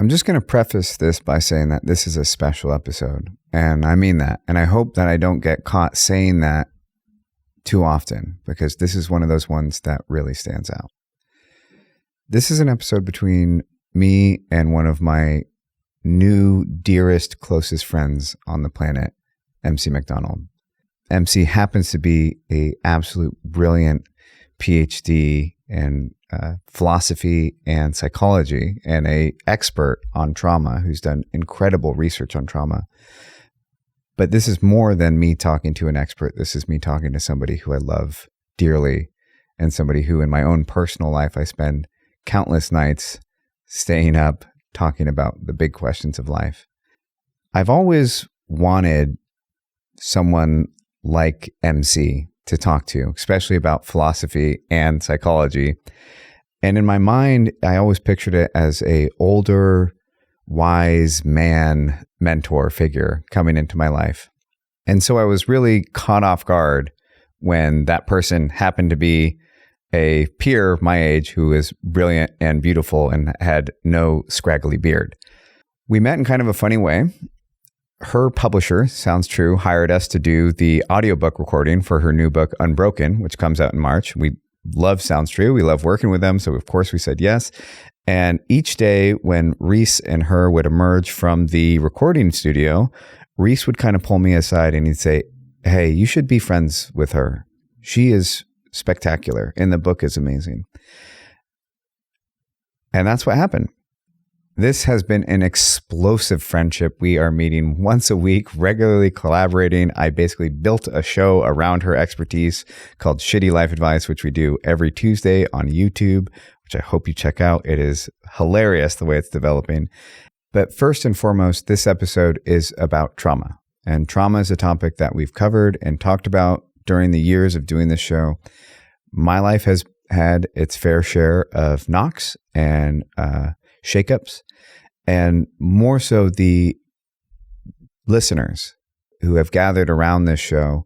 I'm just going to preface this by saying that this is a special episode, and I mean that. And I hope that I don't get caught saying that too often, because this is one of those ones that really stands out. This is an episode between me and one of my new, dearest, closest friends on the planet, MC McDonald. MC happens to be a absolute brilliant PhD in philosophy and psychology, and a expert on trauma who's done incredible research on trauma. But this is more than me talking to an expert. This is me talking to somebody who I love dearly, and somebody who in my own personal life I spend countless nights staying up talking about the big questions of life. I've always wanted someone like MC to talk to, especially about philosophy and psychology. And in my mind, I always pictured it as a older, wise man mentor figure coming into my life. And so I was really caught off guard when that person happened to be a peer my age who is brilliant and beautiful and had no scraggly beard. We met in kind of a funny way. Her publisher, Sounds True, hired us to do the audiobook recording for her new book, Unbroken, which comes out in March. We love Sounds True. We love working with them. So, of course, we said yes. And each day when Reese and her would emerge from the recording studio, Reese would kind of pull me aside and he'd say, "Hey, you should be friends with her. She is spectacular, and the book is amazing." And that's what happened. This has been an explosive friendship. We are meeting once a week, regularly collaborating. I basically built a show around her expertise called Shitty Life Advice, which we do every Tuesday on YouTube, which I hope you check out. It is hilarious the way it's developing. But first and foremost, this episode is about trauma. And trauma is a topic that we've covered and talked about during the years of doing this show. My life has had its fair share of knocks and shakeups, and more so the listeners who have gathered around this show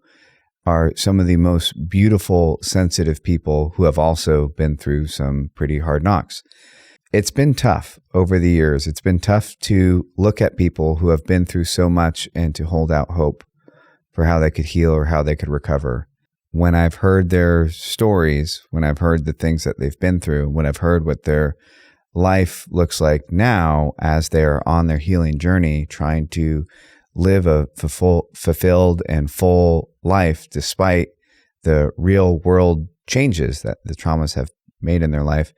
are some of the most beautiful, sensitive people who have also been through some pretty hard knocks. It's been tough over the years. It's been tough to look at people who have been through so much and to hold out hope for how they could heal or how they could recover. When I've heard their stories, when I've heard the things that they've been through, when I've heard what their life looks like now as they're on their healing journey, trying to live a fulfilled and full life despite the real world changes that the traumas have made in their life,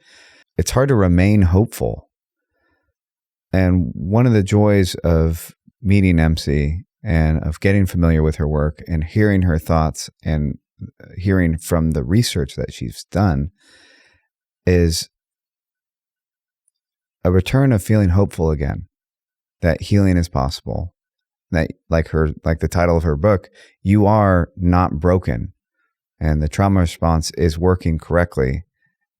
it's hard to remain hopeful. And one of the joys of meeting MC and of getting familiar with her work and hearing her thoughts and hearing from the research that she's done is a return of feeling hopeful again, that healing is possible, that like the title of her book, you are not broken, and the trauma response is working correctly,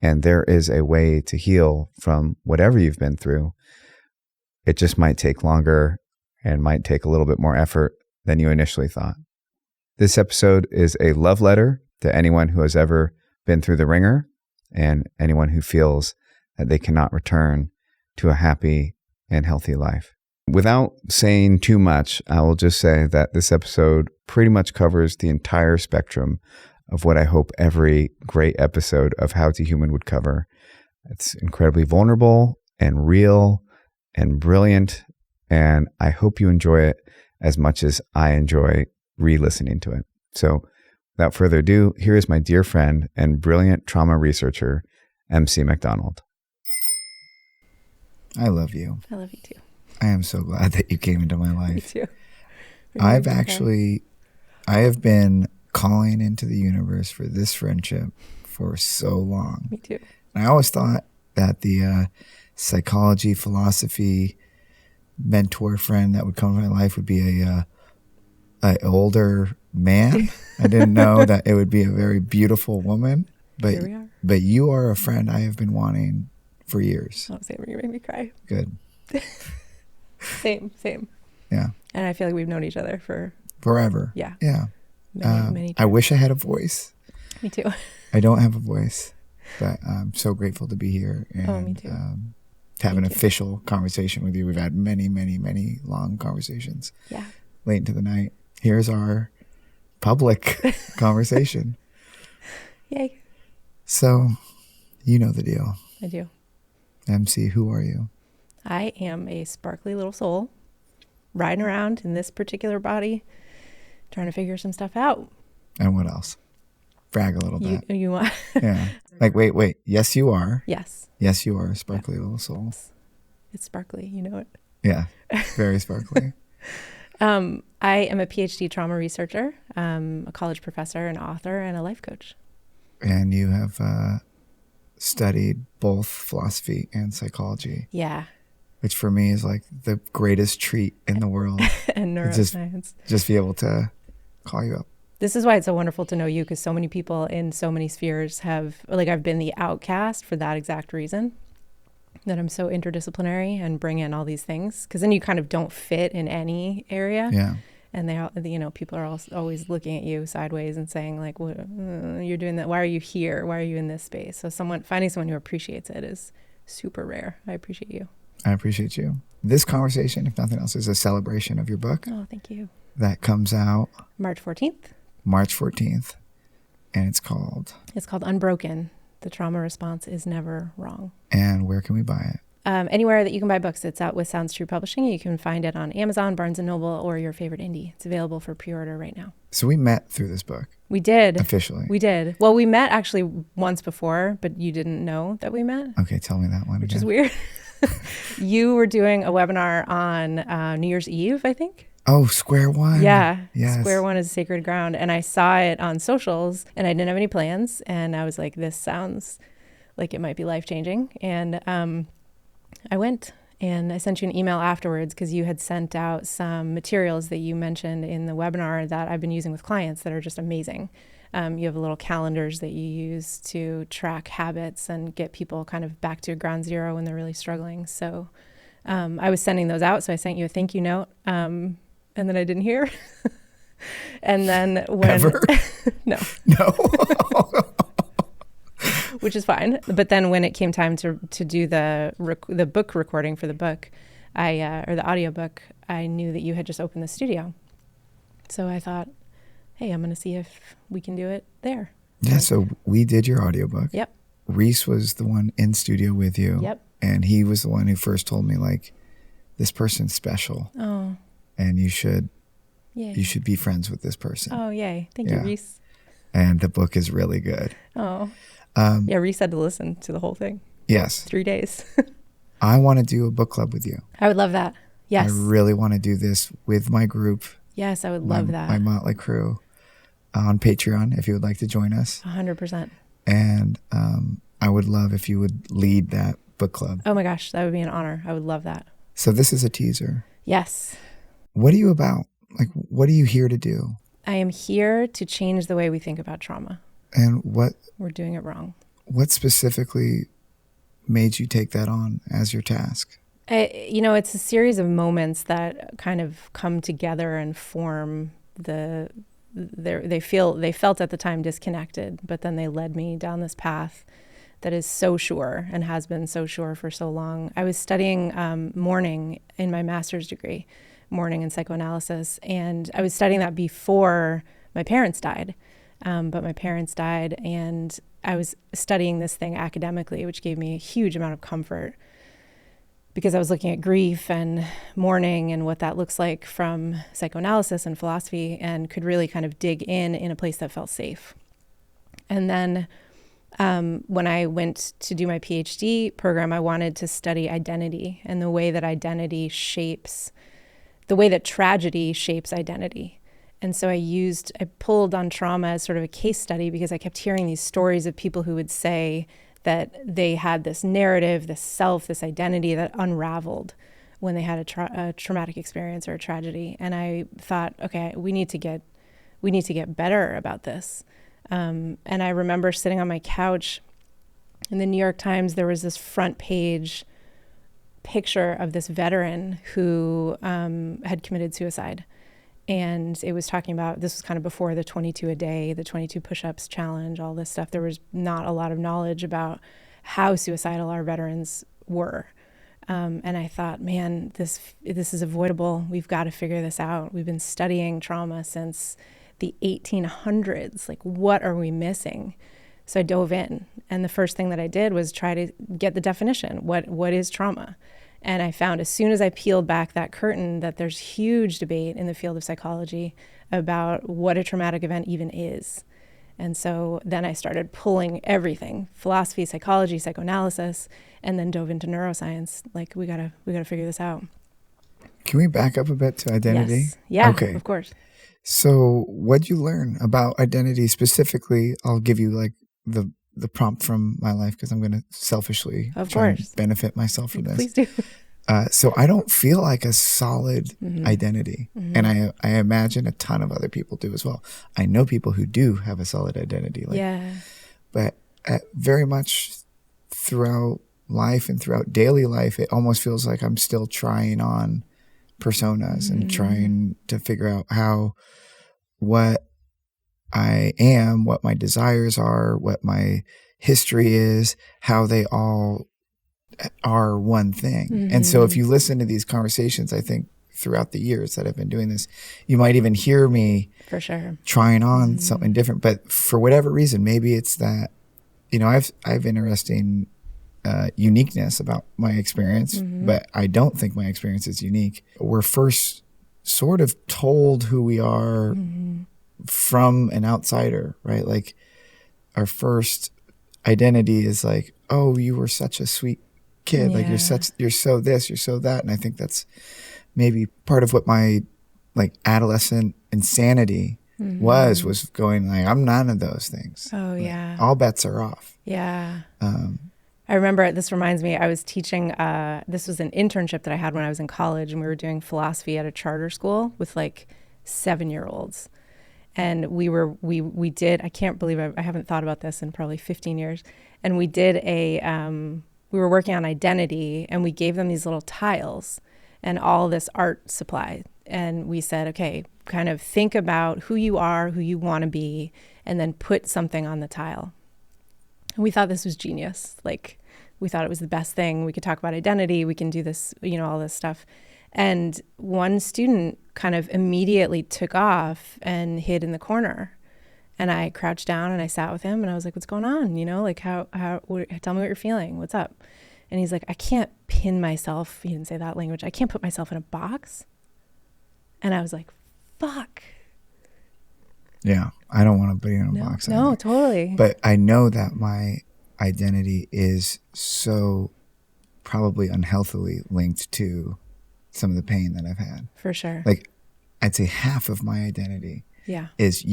and there is a way to heal from whatever you've been through. It just might take longer and might take a little bit more effort than you initially thought. This episode is a love letter to anyone who has ever been through the ringer and anyone who feels that they cannot return to a happy and healthy life. Without saying too much, I will just say that this episode pretty much covers the entire spectrum of what I hope every great episode of How to Human would cover. It's incredibly vulnerable and real and brilliant, and I hope you enjoy it as much as I enjoy re-listening to it. So without further ado, here is my dear friend and brilliant trauma researcher, MC McDonald. I love you. I love you too. I am so glad that you came into my life. Me too. I have been calling into the universe for this friendship for so long. Me too. And I always thought that the psychology, philosophy, mentor friend that would come into my life would be a older man. I didn't know that it would be a very beautiful woman. But here we are. But you are a friend I have been wanting for years. Oh, same. You make me cry. Good. Same. Yeah. And I feel like we've known each other for forever. Yeah. Yeah. Many times. I wish I had a voice. Me too. I don't have a voice, but I'm so grateful to be here. And, me too. to have an Thank you. official conversation with you. We've had many, many, many long conversations Yeah. late into the night. Here's our public conversation. Yay. So, you know the deal. I do. MC, who are you? I am a sparkly little soul riding around in this particular body, trying to figure some stuff out. And what else? Brag a little bit. You want? Yeah. Like, wait. Yes, you are. Yes. Yes, you are a sparkly little soul. It's sparkly. You know it. Yeah. Very sparkly. I am a PhD trauma researcher, a college professor, an author, and a life coach. And you have studied both philosophy and psychology. Yeah. Which for me is like the greatest treat in the world. And neuroscience. Just be able to call you up. This is why it's so wonderful to know you, because so many people in so many spheres have, like, I've been the outcast for that exact reason, that I'm so interdisciplinary and bring in all these things, because then you kind of don't fit in any area. Yeah. And they, you know, people are always looking at you sideways and saying, like, what, you're doing that. Why are you here? Why are you in this space? So finding someone who appreciates it is super rare. I appreciate you. I appreciate you. This conversation, if nothing else, is a celebration of your book. Oh, thank you. That comes out March 14th. March 14th. And it's called Unbroken. The trauma response is never wrong. And where can we buy it? Anywhere that you can buy books. It's out with Sounds True Publishing. You can find it on Amazon, Barnes & Noble, or your favorite indie. It's available for pre-order right now. So we met through this book. We did. Officially. We did. Well, we met actually once before, but you didn't know that we met. Okay, tell me that one Which again. is weird. You were doing a webinar on New Year's Eve, I think. Oh, Square One. Yeah. Yes. Square One is sacred ground. And I saw it on socials, and I didn't have any plans. And I was like, this sounds like it might be life-changing. And I went, and I sent you an email afterwards because you had sent out some materials that you mentioned in the webinar that I've been using with clients that are just amazing. You have little calendars that you use to track habits and get people kind of back to ground zero when they're really struggling. So I was sending those out. So I sent you a thank you note. And then I didn't hear. And then when... Ever? No. No. Which is fine. But then when it came time to do the book recording for the book, or the audiobook, I knew that you had just opened the studio. So I thought, hey, I'm going to see if we can do it there. Yeah, so we did your audiobook. Yep. Reese was the one in studio with you. Yep. And he was the one who first told me, like, this person's special. Oh. And you should Yay. be friends with this person. Oh, yay. Thank you, Reese. And the book is really good. Oh. Yeah, Reese had to listen to the whole thing. Yes. 3 days. I want to do a book club with you. I would love that. Yes. I really want to do this with my group. Yes, I would love that. My Motley crew on Patreon, if you would like to join us. 100%. And I would love if you would lead that book club. Oh my gosh, that would be an honor. I would love that. So this is a teaser. Yes. What are you about? Like, what are you here to do? I am here to change the way we think about trauma. And what We're doing it wrong. What specifically made you take that on as your task? It's a series of moments that kind of come together and form they felt at the time disconnected, but then they led me down this path that is so sure and has been so sure for so long. I was studying mourning in my master's degree, mourning and psychoanalysis, and I was studying that before my parents died. But my parents died, and I was studying this thing academically, which gave me a huge amount of comfort because I was looking at grief and mourning and what that looks like from psychoanalysis and philosophy, and could really kind of dig in a place that felt safe. And then when I went to do my PhD program, I wanted to study identity and the way that tragedy shapes identity. And so I pulled on trauma as sort of a case study because I kept hearing these stories of people who would say that they had this narrative, this self, this identity that unraveled when they had a traumatic experience or a tragedy. And I thought, okay, we need to get better about this. And I remember sitting on my couch in the New York Times, there was this front page picture of this veteran who had committed suicide. And it was talking about, this was kind of before the 22 a day, the 22 push-ups challenge, all this stuff. There was not a lot of knowledge about how suicidal our veterans were. And I thought, man, this is avoidable. We've got to figure this out. We've been studying trauma since the 1800s. Like, what are we missing? So I dove in. And the first thing that I did was try to get the definition. What is trauma? And I found as soon as I peeled back that curtain that there's huge debate in the field of psychology about what a traumatic event even is. And so then I started pulling everything, philosophy, psychology, psychoanalysis, and then dove into neuroscience. Like, we gotta figure this out. Can we back up a bit to identity? Yes. Yeah, okay. Of course. So what'd you learn about identity specifically? I'll give you like the prompt from my life because I'm going to selfishly try and benefit myself from this. Please do. So I don't feel like a solid identity. And I imagine a ton of other people do as well. I know people who do have a solid identity. But very much throughout life and throughout daily life, it almost feels like I'm still trying on personas and trying to figure out what I am, what my desires are, what my history is, how they all are one thing. And so if you listen to these conversations, I think throughout the years that I've been doing this, you might even hear me for sure trying on something different. But for whatever reason, maybe it's that, I've interesting uniqueness about my experience, but I don't think my experience is unique. We're first sort of told who we are from an outsider, right? Like our first identity is like, oh, you were such a sweet kid. Like you're so this, you're so that. And I think that's maybe part of what my like adolescent insanity was going like, I'm none of those things. Oh like, yeah. All bets are off. Yeah. I remember, this reminds me, I was teaching, this was an internship that I had when I was in college, and we were doing philosophy at a charter school with like 7-year-olds. And we did, I can't believe I haven't thought about this in probably 15 years. And we did we were working on identity, and we gave them these little tiles and all this art supply. And we said, okay, kind of think about who you are, who you want to be, and then put something on the tile. And we thought this was genius. Like, we thought it was the best thing. We could talk about identity. We can do this, all this stuff. And one student kind of immediately took off and hid in the corner. And I crouched down and I sat with him and I was like, what's going on? Like tell me what you're feeling. What's up? And he's like, I can't pin myself. He didn't say that language. I can't put myself in a box. And I was like, fuck. Yeah. I don't want to be in a box. No, totally. But I know that my identity is so probably unhealthily linked to some of the pain that I've had. For sure. Like, I'd say half of my identity is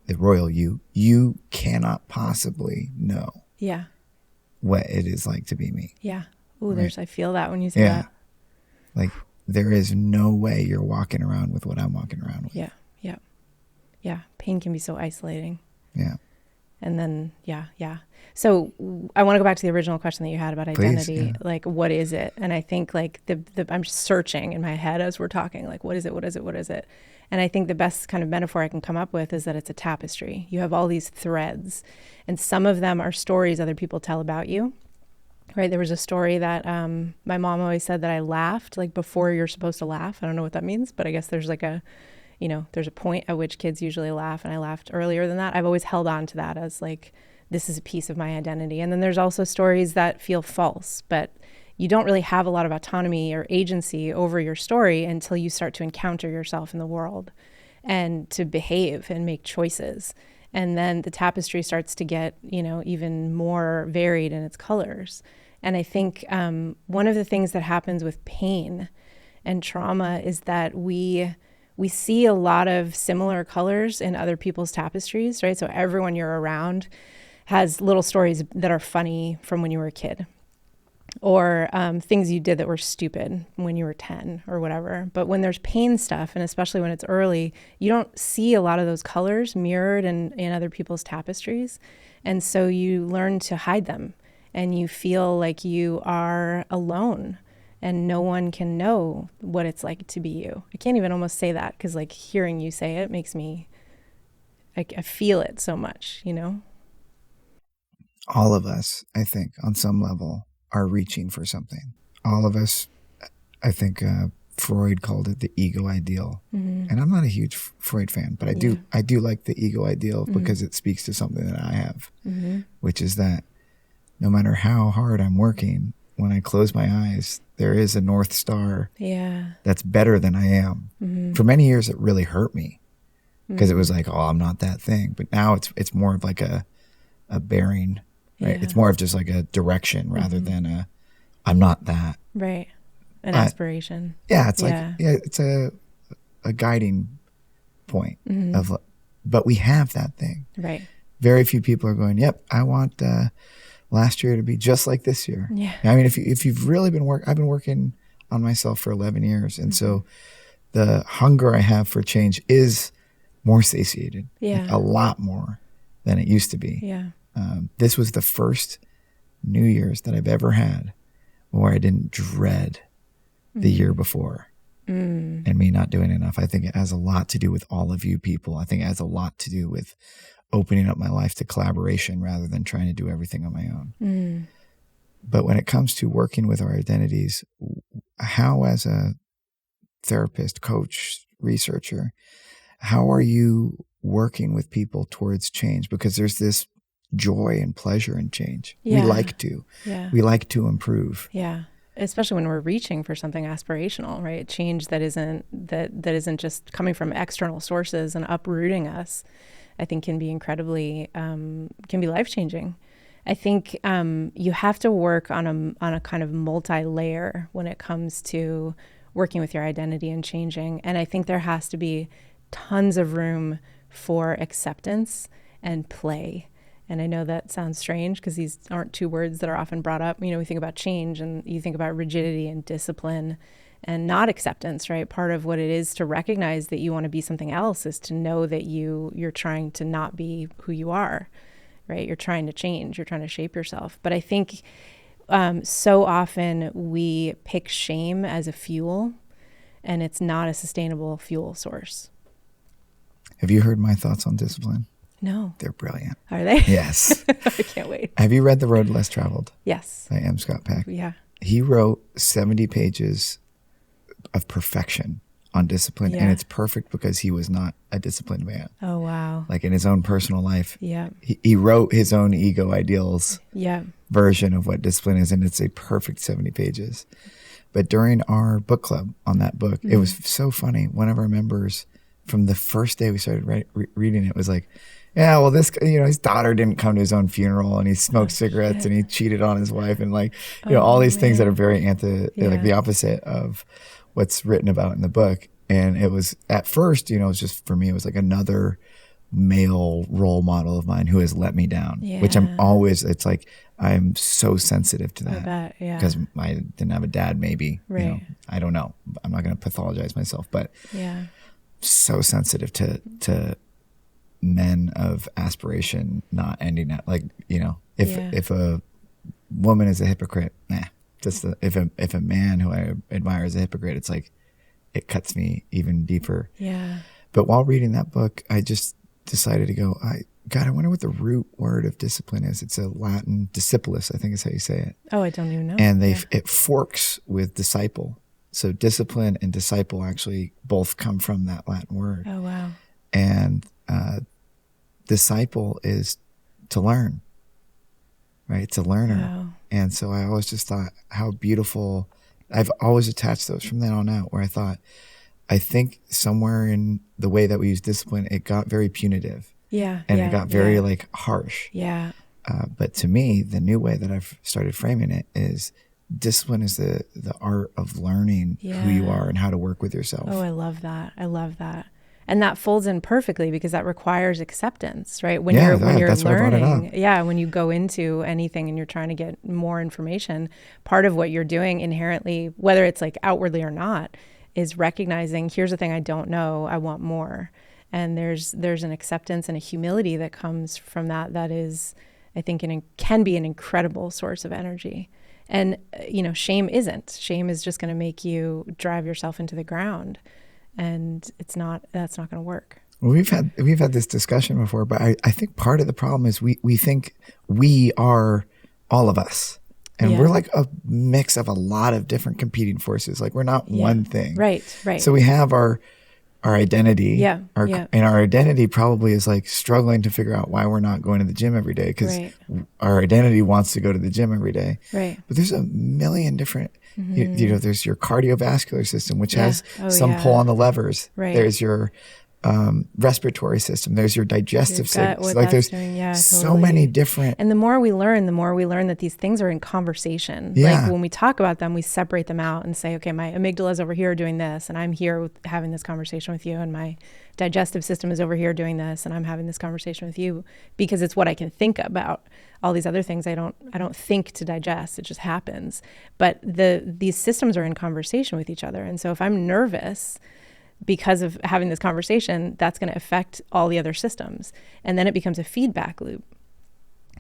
the royal you. You cannot possibly know what it is like to be me. Yeah. Ooh, right? I feel that when you say that. Like, there is no way you're walking around with what I'm walking around with. Yeah. Yeah. Pain can be so isolating. Yeah. And then, So I want to go back to the original question that you had about identity. Please, yeah. Like, what is it? And I think like I'm searching in my head as we're talking, like, what is it? What is it? What is it? And I think the best kind of metaphor I can come up with is that it's a tapestry. You have all these threads, and some of them are stories other people tell about you. Right? There was a story that my mom always said that I laughed like before you're supposed to laugh. I don't know what that means, but I guess there's like there's a point at which kids usually laugh, and I laughed earlier than that. I've always held on to that as like, this is a piece of my identity. And then there's also stories that feel false, but you don't really have a lot of autonomy or agency over your story until you start to encounter yourself in the world and to behave and make choices. And then the tapestry starts to get, even more varied in its colors. And I think one of the things that happens with pain and trauma is that we see a lot of similar colors in other people's tapestries, right? So everyone you're around has little stories that are funny from when you were a kid, or things you did that were stupid when you were 10 or whatever. But when there's pain stuff, and especially when it's early, you don't see a lot of those colors mirrored in other people's tapestries. And so you learn to hide them, and you feel like you are alone and no one can know what it's like to be you. I can't even almost say that, because like hearing you say it makes me, I feel it so much, All of us, I think, on some level, are reaching for something. All of us, I think Freud called it the ego ideal. And I'm not a huge Freud fan, but I do like the ego ideal because it speaks to something that I have, which is that no matter how hard I'm working, when I close my eyes, there is a North Star that's better than I am. For many years, it really hurt me because it was like, oh, I'm not that thing. But now it's more of like a bearing, right? It's more of just like a direction rather than I'm not that. Right. An aspiration. Yeah. It's like, it's a guiding point of, but we have that thing. Right. Very few people are going, yep, I want last year to be just like this year. Yeah. I mean, if you've really been I've been working on myself for 11 years. And so the hunger I have for change is more satiated. Yeah. Like a lot more than it used to be. Yeah. This was the first New Year's that I've ever had where I didn't dread the year before and me not doing enough. I think it has a lot to do with all of you people. I think it has a lot to do with opening up my life to collaboration rather than trying to do everything on my own. But when it comes to working with our identities, how as a therapist, coach, researcher, how are you working with people towards change? Because there's this joy and pleasure in change. Yeah. We like to. Yeah. We like to improve. Yeah. Especially when we're reaching for something aspirational, right? Change that isn't just coming from external sources and uprooting us, I think can be incredibly, can be life-changing. I think you have to work on a kind of multi-layer when it comes to working with your identity and changing. And I think there has to be tons of room for acceptance and play. And I know that sounds strange because these aren't two words that are often brought up. You know, we think about change and you think about rigidity and discipline and not acceptance, right? Part of what it is to recognize that you want to be something else is to know that you're trying to not be who you are, right? You're trying to change, you're trying to shape yourself. But I think so often we pick shame as a fuel and it's not a sustainable fuel source. Have you heard my thoughts on discipline? No. They're brilliant. Are they? Yes. I can't wait. Have you read The Road Less Traveled? Yes. By M. Scott Peck? Yeah. He wrote 70 pages of perfection on discipline, and it's perfect because he was not a disciplined man. Oh, wow. Like in his own personal life. Yeah. He wrote his own ego ideals version of what discipline is, and it's a perfect 70 pages. But during our book club on that book, it was so funny. One of our members, from the first day we started reading it, was like, yeah, well, this, his daughter didn't come to his own funeral and he smoked cigarettes and he cheated on his wife and all these things that are very like the opposite of what's written about in the book. And it was at first, it was just, for me, it was like another male role model of mine who has let me down, which it's like, I'm so sensitive to that. I bet, because I didn't have a dad, maybe, I don't know. I'm not going to pathologize myself, but so sensitive to men of aspiration not ending at if a woman is a hypocrite, if a man who I admire is a hypocrite, it's like it cuts me even deeper. But while reading that book, I just decided to go, I wonder what the root word of discipline is. It's a Latin discipulus, I think is how you say it. Oh, I don't even know. And it forks with disciple. So discipline and disciple actually both come from that Latin word. Oh, wow. And disciple is to learn, right? It's a learner. Wow. And so I always just thought how beautiful. I've always attached those from then on out, where I think somewhere in the way that we use discipline, it got very punitive. And it got very harsh. But to me, the new way that I've started framing it is discipline is the art of learning who you are and how to work with yourself. Oh, I love that. And that folds in perfectly because that requires acceptance, right? When you're learning, when you go into anything and you're trying to get more information, part of what you're doing inherently, whether it's like outwardly or not, is recognizing, here's the thing I don't know, I want more. And there's an acceptance and a humility that comes from that is, I think, can be an incredible source of energy. And, shame isn't. Shame is just going to make you drive yourself into the ground. And that's not going to work. Well, we've had this discussion before, but I think part of the problem is we think we are all of us. And we're like a mix of a lot of different competing forces. Like we're not one thing. Right. So we have our identity. Yeah. And our identity probably is like struggling to figure out why we're not going to the gym every day, because our identity wants to go to the gym every day. Right. But there's a million different, you know, there's your cardiovascular system, which has some pull on the levers. Right. There's your respiratory system. There's your digestive system. Like there's so many different. And the more we learn that these things are in conversation. Yeah. Like when we talk about them, we separate them out and say, okay, my amygdala is over here doing this, and I'm here having this conversation with you, and my digestive system is over here doing this, and I'm having this conversation with you, because it's what I can think about. All these other things I don't think to digest. It just happens. But these systems are in conversation with each other. And so if I'm nervous because of having this conversation, that's going to affect all the other systems. And then it becomes a feedback loop.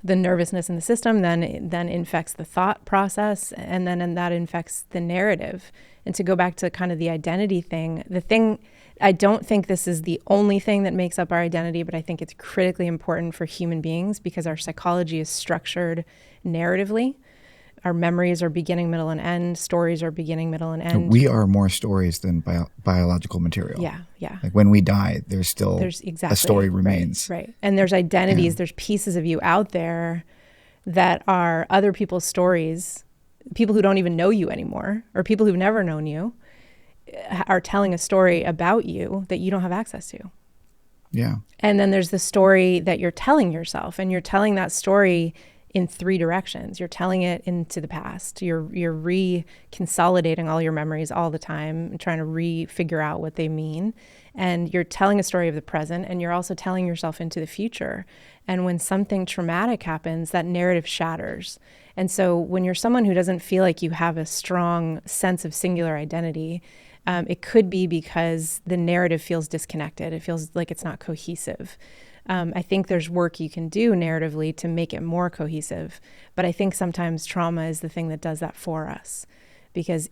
The nervousness in the system then infects the thought process, and that infects the narrative. And to go back to kind of the identity thing, I don't think this is the only thing that makes up our identity, but I think it's critically important for human beings because our psychology is structured narratively. Our memories are beginning, middle, and end. Stories are beginning, middle, and end. We are more stories than biological material. Yeah. Like when we die, there's still a story remains. Right. And there's identities, there's pieces of you out there that are other people's stories, people who don't even know you anymore, or people who've never known you, are telling a story about you that you don't have access to. Yeah. And then there's the story that you're telling yourself, and you're telling that story in 3 directions. You're telling it into the past. You're reconsolidating all your memories all the time and trying to figure out what they mean. And you're telling a story of the present, and you're also telling yourself into the future. And when something traumatic happens, that narrative shatters. And so when you're someone who doesn't feel like you have a strong sense of singular identity, it could be because the narrative feels disconnected. It feels like it's not cohesive. I think there's work you can do narratively to make it more cohesive. But I think sometimes trauma is the thing that does that for us. Because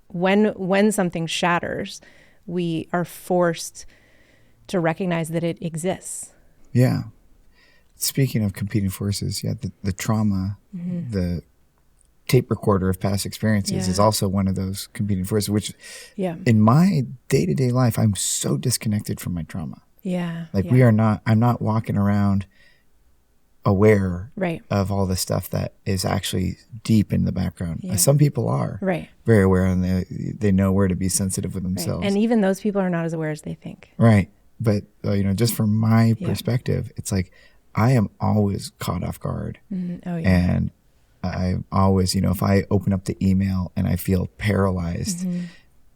when something shatters, we are forced to recognize that it exists. Yeah. Speaking of competing forces, the trauma, the tape recorder of past experiences is also one of those competing forces, which in my day-to-day life, I'm so disconnected from my trauma. Yeah. Like I'm not walking around aware of all the stuff that is actually deep in the background. Yeah. Some people are very aware, and they know where to be sensitive with themselves. Right. And even those people are not as aware as they think. Right. But, just from my perspective, it's like I am always caught off guard. Mm-hmm. Oh, yeah. And I always, if I open up the email and I feel paralyzed,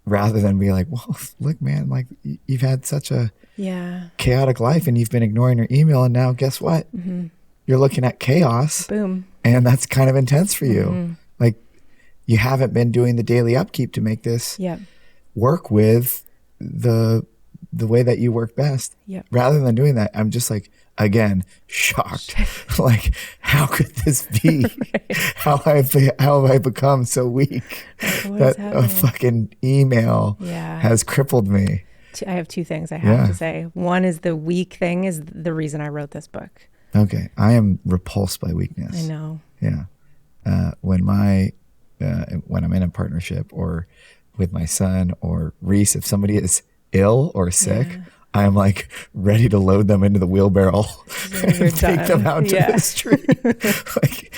rather than be like, well, look, man, like you've had such a chaotic life and you've been ignoring your email, and now guess what? You're looking at chaos. Boom. And that's kind of intense for you. Like you haven't been doing the daily upkeep to make this work with the way that you work best. Rather than doing that, I'm just like, again, shocked. Like, how could this be? How have I become so weak that a fucking email has crippled me? I have 2 things I have to say. One is the weak thing is the reason I wrote this book. Okay. I am repulsed by weakness. I know. Yeah. When I'm in a partnership or with my son or Reese, if somebody is ill or sick, I'm like ready to load them into the wheelbarrow and take them out to the street. Like,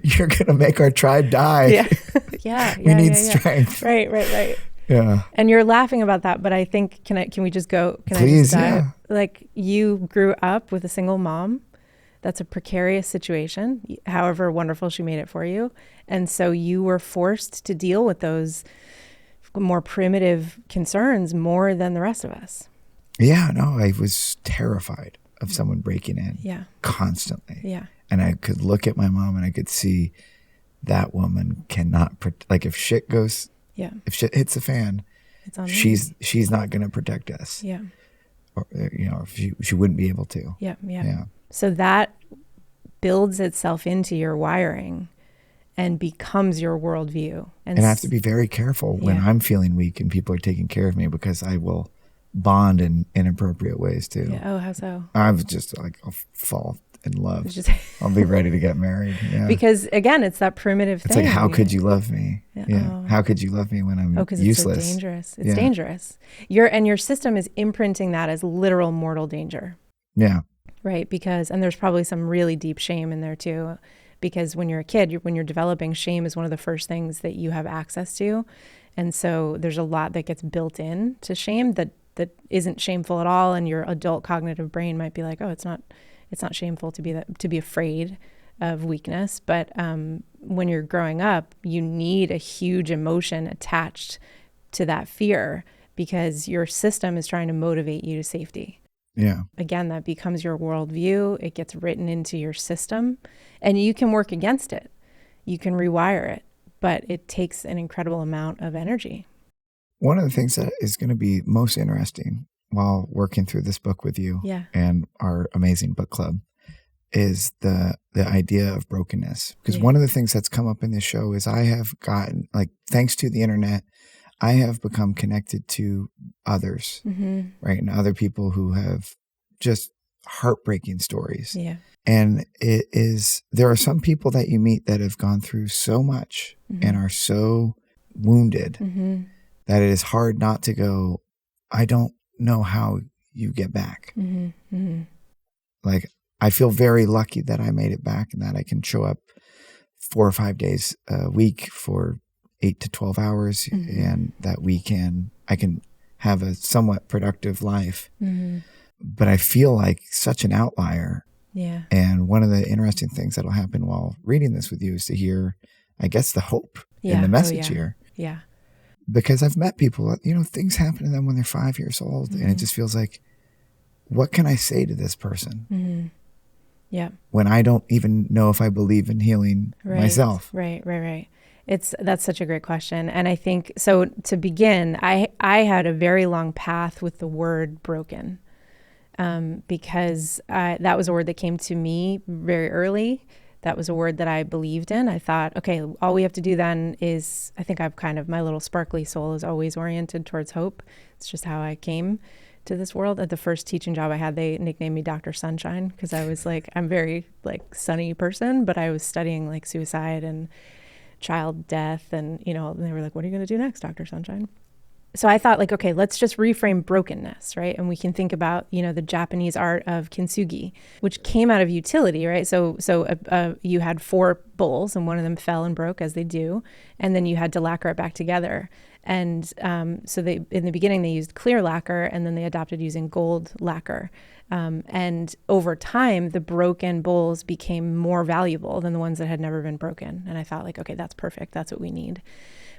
you're going to make our tribe die. We need strength. Right. Yeah. And you're laughing about that, but I think, can we just go? Please, Like, you grew up with a single mom. That's a precarious situation, however wonderful she made it for you. And so you were forced to deal with those more primitive concerns more than the rest of us. Yeah, no, I was terrified of someone breaking in constantly. Yeah. And I could look at my mom and I could see that woman cannot, like if shit goes, if shit hits the fan, it's on she's not going to protect us. Yeah. Or, if she wouldn't be able to. Yeah. So that builds itself into your wiring and becomes your worldview. And I have to be very careful when I'm feeling weak and people are taking care of me, because I will bond in inappropriate ways too. Yeah. Oh, how so? I've just like, I'll fall in love. I'll be ready to get married. Yeah. Because again, it's that primitive thing. It's like, how could you love me? Yeah. Yeah. How could you love me when I'm because useless? It's so dangerous. It's dangerous. Your system is imprinting that as literal mortal danger. Yeah. Right. And there's probably some really deep shame in there too. Because when you're a kid, when you're developing, shame is one of the first things that you have access to. And so there's a lot that gets built in to shame that isn't shameful at all. And your adult cognitive brain might be like, oh, it's not shameful to be afraid of weakness. But when you're growing up, you need a huge emotion attached to that fear because your system is trying to motivate you to safety. Yeah. Again, that becomes your worldview. It gets written into your system and you can work against it. You can rewire it, but it takes an incredible amount of energy. One of the things that is going to be most interesting while working through this book with you and our amazing book club is the idea of brokenness. Because one of the things that's come up in this show is I have gotten, like, thanks to the internet, I have become connected to others, right? And other people who have just heartbreaking stories. Yeah. And there are some people that you meet that have gone through so much and are so wounded that it is hard not to go, I don't know how you get back. Like, I feel very lucky that I made it back and that I can show up 4 or 5 days a week for 8 to 12 hours and that I can have a somewhat productive life. But I feel like such an outlier. Yeah. And one of the interesting things that'll happen while reading this with you is to hear, I guess, the hope in the message here. Yeah. Because I've met people, things happen to them when they're 5 years old and it just feels like, what can I say to this person? Yeah. When I don't even know if I believe in healing myself. Right. That's such a great question. And I think, so to begin, I had a very long path with the word broken. Because that was a word that came to me very early. That was a word that I believed in. I thought, okay, all we have to do then is, I think my little sparkly soul is always oriented towards hope. It's just how I came to this world. At the first teaching job I had, they nicknamed me Dr. Sunshine because I was like, I'm very sunny person, but I was studying suicide and child death. And, and they were like, what are you going to do next, Dr. Sunshine? So I thought okay, let's just reframe brokenness, right? And we can think about, the Japanese art of kintsugi, which came out of utility, right? So you had 4 bowls and one of them fell and broke as they do. And then you had to lacquer it back together. And so in the beginning, they used clear lacquer and then they adopted using gold lacquer. And over time, the broken bowls became more valuable than the ones that had never been broken. And I thought okay, that's perfect. That's what we need.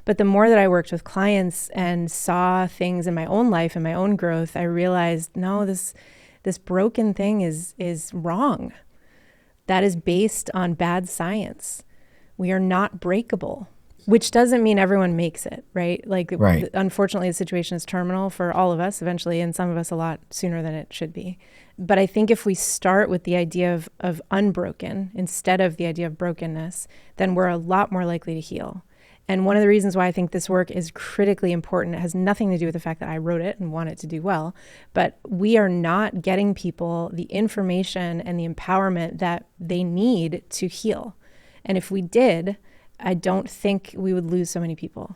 But the more that I worked with clients and saw things in my own life and my own growth, I realized, no, this broken thing is wrong. That is based on bad science. We are not breakable, which doesn't mean everyone makes it, right? Unfortunately, the situation is terminal for all of us eventually, and some of us a lot sooner than it should be. But I think if we start with the idea of unbroken instead of the idea of brokenness, then we're a lot more likely to heal. And one of the reasons why I think this work is critically important, it has nothing to do with the fact that I wrote it and want it to do well, but we are not getting people the information and the empowerment that they need to heal. And if we did, I don't think we would lose so many people.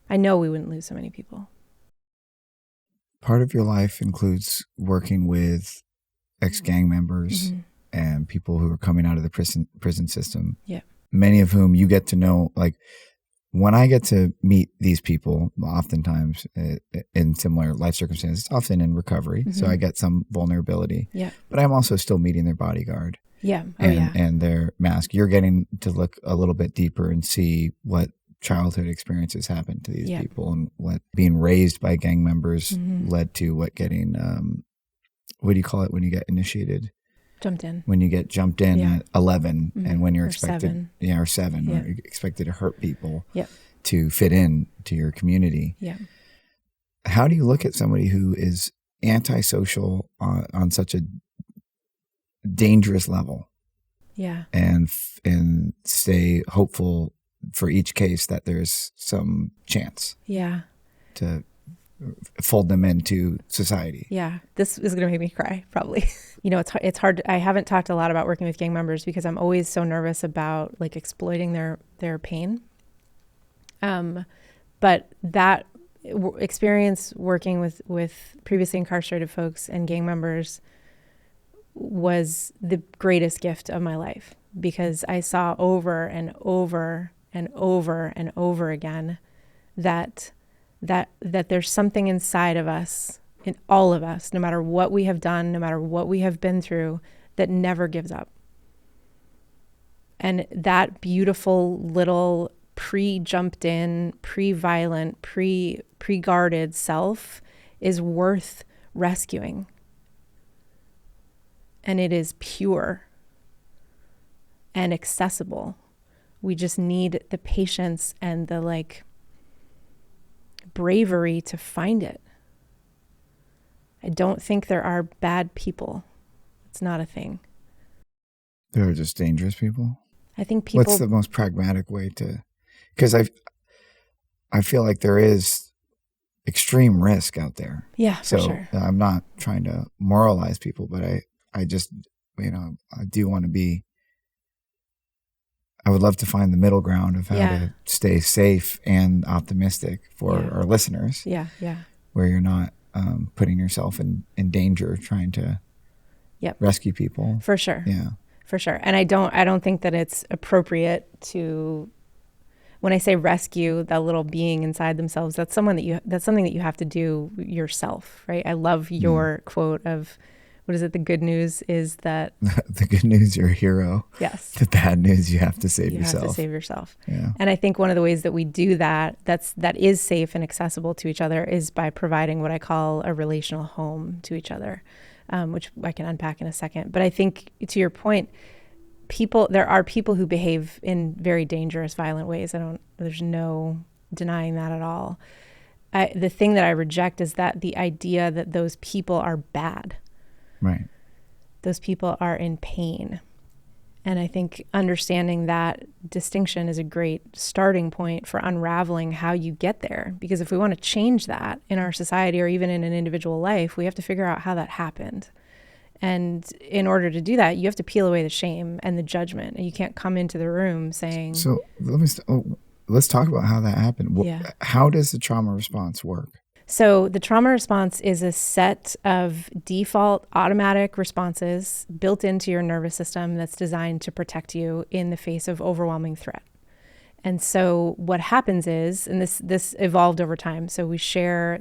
I know we wouldn't lose so many people. Part of your life includes working with ex-gang members and people who are coming out of the prison system. Yeah. Many of whom you get to know, when I get to meet these people, oftentimes in similar life circumstances, often in recovery, so I get some vulnerability. Yeah. But I'm also still meeting their bodyguard. Yeah. And their mask. You're getting to look a little bit deeper and see what childhood experiences happened to these people and what being raised by gang members led to, what getting, what do you call it when you get initiated? Jumped in. When you get jumped in at 11 and when you're expected, 7. Or 7, or you're expected to hurt people Yep. to fit in to your community. Yeah. How do you look at somebody who is antisocial on such a dangerous level? Yeah. And stay hopeful for each case that there's some chance. Yeah. To fold them into society. Yeah, this is going to make me cry, probably. It's hard. I haven't talked a lot about working with gang members because I'm always so nervous about like exploiting their pain. But that experience working with previously incarcerated folks and gang members was the greatest gift of my life, because I saw over and over and over and over again that there's something inside of us, in all of us, no matter what we have done, no matter what we have been through, that never gives up. And that beautiful little pre-jumped in, pre-violent, pre-guarded self is worth rescuing. And it is pure and accessible. We just need the patience and the like bravery to find it. I don't think there are bad people. It's not a thing. There are just dangerous people. I think people. What's the most pragmatic way to? Because I feel like there is extreme risk out there. Yeah, for sure. I'm not trying to moralize people, but I just, I do want to be. I would love to find the middle ground of how to stay safe and optimistic for our listeners. Yeah, yeah. Where you're not putting yourself in danger trying to rescue people. For sure. Yeah. For sure. And I don't think that it's appropriate to, when I say rescue that little being inside themselves, that's something that you have to do yourself, right? I love your quote of, what is it? The good news is that the good news, you're a hero. Yes. The bad news, you have to save yourself. You have to save yourself. Yeah. And I think one of the ways that we do that is safe and accessible to each other is by providing what I call a relational home to each other, which I can unpack in a second. But I think, to your point, there are people who behave in very dangerous, violent ways. There's no denying that at all. The thing that I reject is that the idea that those people are bad. Right. Those people are in pain. And I think understanding that distinction is a great starting point for unraveling how you get there. Because if we want to change that in our society or even in an individual life, we have to figure out how that happened. And in order to do that, you have to peel away the shame and the judgment. And you can't come into the room saying... So let's talk about how that happened. Yeah. How does the trauma response work? So the trauma response is a set of default automatic responses built into your nervous system that's designed to protect you in the face of overwhelming threat. And so what happens is, and this evolved over time, so we share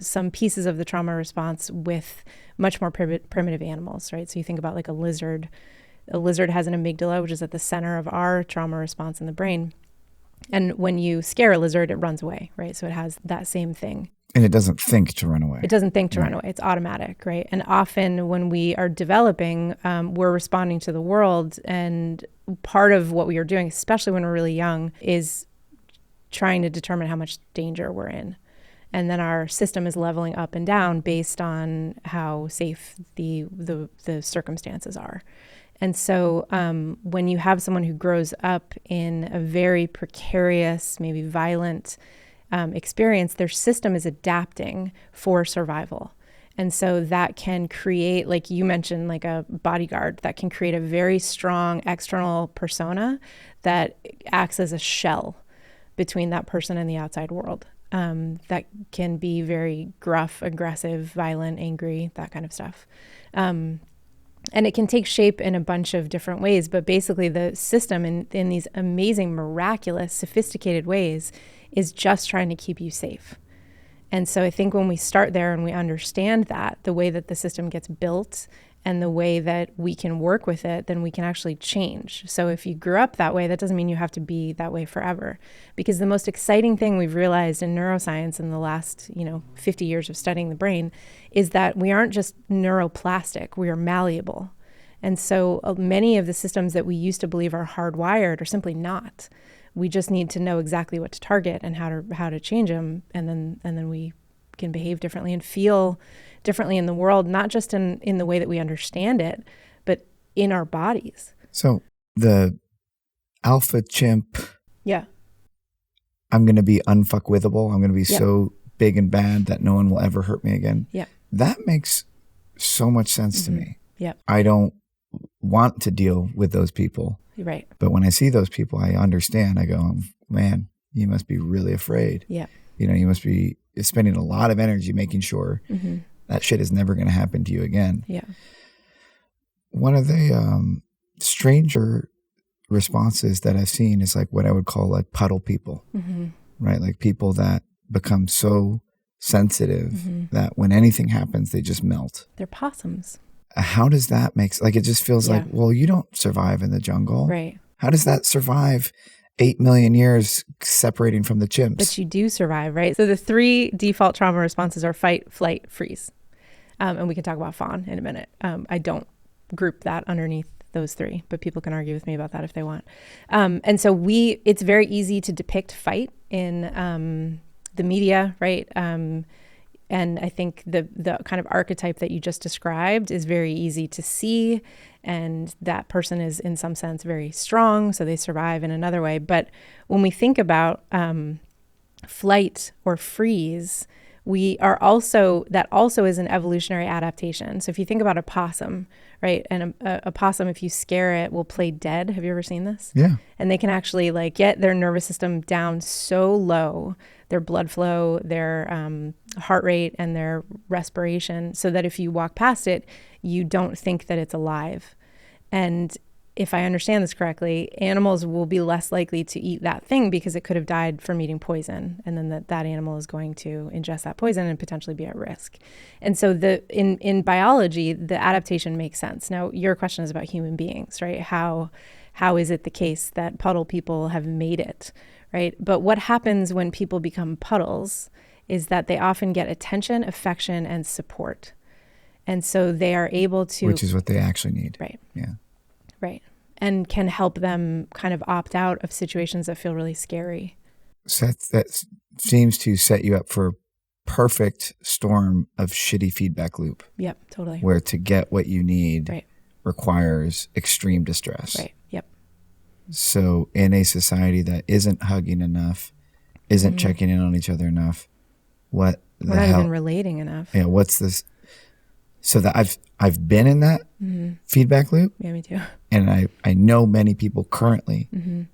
some pieces of the trauma response with much more primitive animals, right? So you think about like a lizard. A lizard has an amygdala, which is at the center of our trauma response in the brain. And when you scare a lizard, it runs away, right? So it has that same thing. And it doesn't think to run away. It doesn't think to run away. It's automatic, right? And often when we are developing, we're responding to the world. And part of what we are doing, especially when we're really young, is trying to determine how much danger we're in. And then our system is leveling up and down based on how safe the circumstances are. And so when you have someone who grows up in a very precarious, maybe violent experience, their system is adapting for survival. And so that can create, like you mentioned, like a bodyguard, that can create a very strong external persona that acts as a shell between that person and the outside world. That can be very gruff, aggressive, violent, angry, that kind of stuff. And it can take shape in a bunch of different ways, but basically the system in these amazing, miraculous, sophisticated ways is just trying to keep you safe. And so I think when we start there and we understand that, the way that the system gets built and the way that we can work with it, then we can actually change. So if you grew up that way, that doesn't mean you have to be that way forever. Because the most exciting thing we've realized in neuroscience in the last 50 years of studying the brain is that we aren't just neuroplastic, we are malleable. And so many of the systems that we used to believe are hardwired are simply not. We just need to know exactly what to target and how to change them, and then we can behave differently and feel differently in the world, not just in the way that we understand it, but in our bodies. So the alpha chimp, yeah, I'm going to be unfuckwithable. I'm going to be so big and bad, that no one will ever hurt me again. Yeah. That makes so much sense to me. Yeah. I don't want to deal with those people. Right. But when I see those people, I understand. I go, man, you must be really afraid. Yeah. You must be spending a lot of energy making sure that shit is never going to happen to you again. Yeah. One of the stranger responses that I've seen is like what I would call like puddle people, right? Like people that become so sensitive that when anything happens, they just melt. They're possums. How does that make, like, it just feels like, well, you don't survive in the jungle. Right. How does that survive 8 million years separating from the chimps? But you do survive, right? So the 3 default trauma responses are fight, flight, freeze. And we can talk about fawn in a minute. I don't group that underneath those 3, but people can argue with me about that if they want. And so it's very easy to depict fight in the media, right? And I think the kind of archetype that you just described is very easy to see. And that person is in some sense very strong, so they survive in another way. But when we think about flight or freeze, that also is an evolutionary adaptation. So if you think about a possum, right? And a possum, if you scare it, will play dead. Have you ever seen this? Yeah. And they can actually like get their nervous system down so low, their blood flow, their heart rate, and their respiration, so that if you walk past it, you don't think that it's alive. And if I understand this correctly, animals will be less likely to eat that thing because it could have died from eating poison. And then that animal is going to ingest that poison and potentially be at risk. And so in biology, the adaptation makes sense. Now, your question is about human beings, right? How is it the case that puddle people have made it, right? But what happens when people become puddles is that they often get attention, affection, and support. And so they are able to... Which is what they actually need. Right. Yeah. Right. And can help them kind of opt out of situations that feel really scary. So that seems to set you up for a perfect storm of shitty feedback loop. Yep, totally. Where to get what you need requires extreme distress. Right, yep. So in a society that isn't hugging enough, isn't checking in on each other enough, we're not even relating enough. Yeah, what's this? So that I've been in that feedback loop. Yeah, me too. And I know many people currently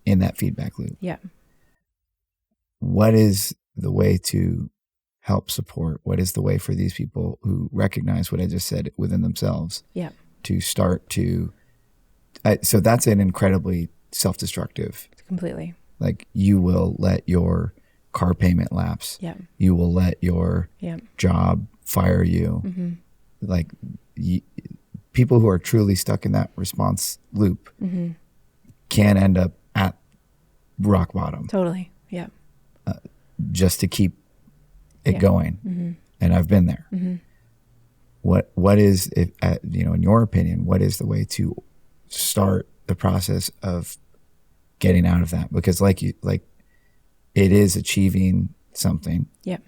in that feedback loop. Yeah. What is the way to help support? What is the way for these people who recognize what I just said within themselves to start to... so that's an incredibly self-destructive. Completely. Like you will let your car payment lapse. Yeah. You will let your job fire you. Mm-hmm. Like people who are truly stuck in that response loop can end up at rock bottom. Totally. Yeah. Just to keep it going. And I've been there. What is it, in your opinion, what is the way to start the process of getting out of that? Because it is achieving something. Yeah.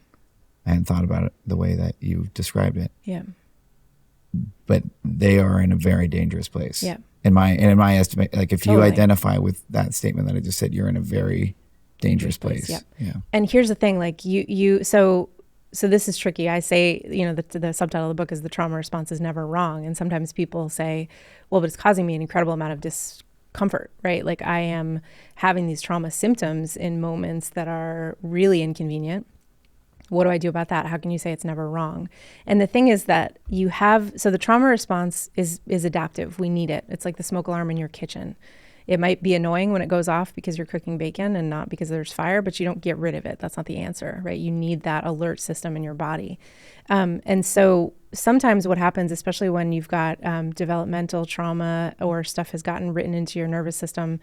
I hadn't thought about it the way that you described it. Yeah. But they are in a very dangerous place. Yeah. In my estimate, like if you identify with that statement that I just said, you're in a very dangerous place. Yeah. And here's the thing, like so this is tricky. I say, the subtitle of the book is "The Trauma Response is Never Wrong." And sometimes people say, well, but it's causing me an incredible amount of discomfort, right? Like I am having these trauma symptoms in moments that are really inconvenient. What do I do about that? How can you say it's never wrong? And the thing is that so the trauma response is adaptive. We need it. It's like the smoke alarm in your kitchen. It might be annoying when it goes off because you're cooking bacon and not because there's fire, but you don't get rid of it. That's not the answer, right? You need that alert system in your body. And so sometimes what happens, especially when you've got developmental trauma or stuff has gotten written into your nervous system,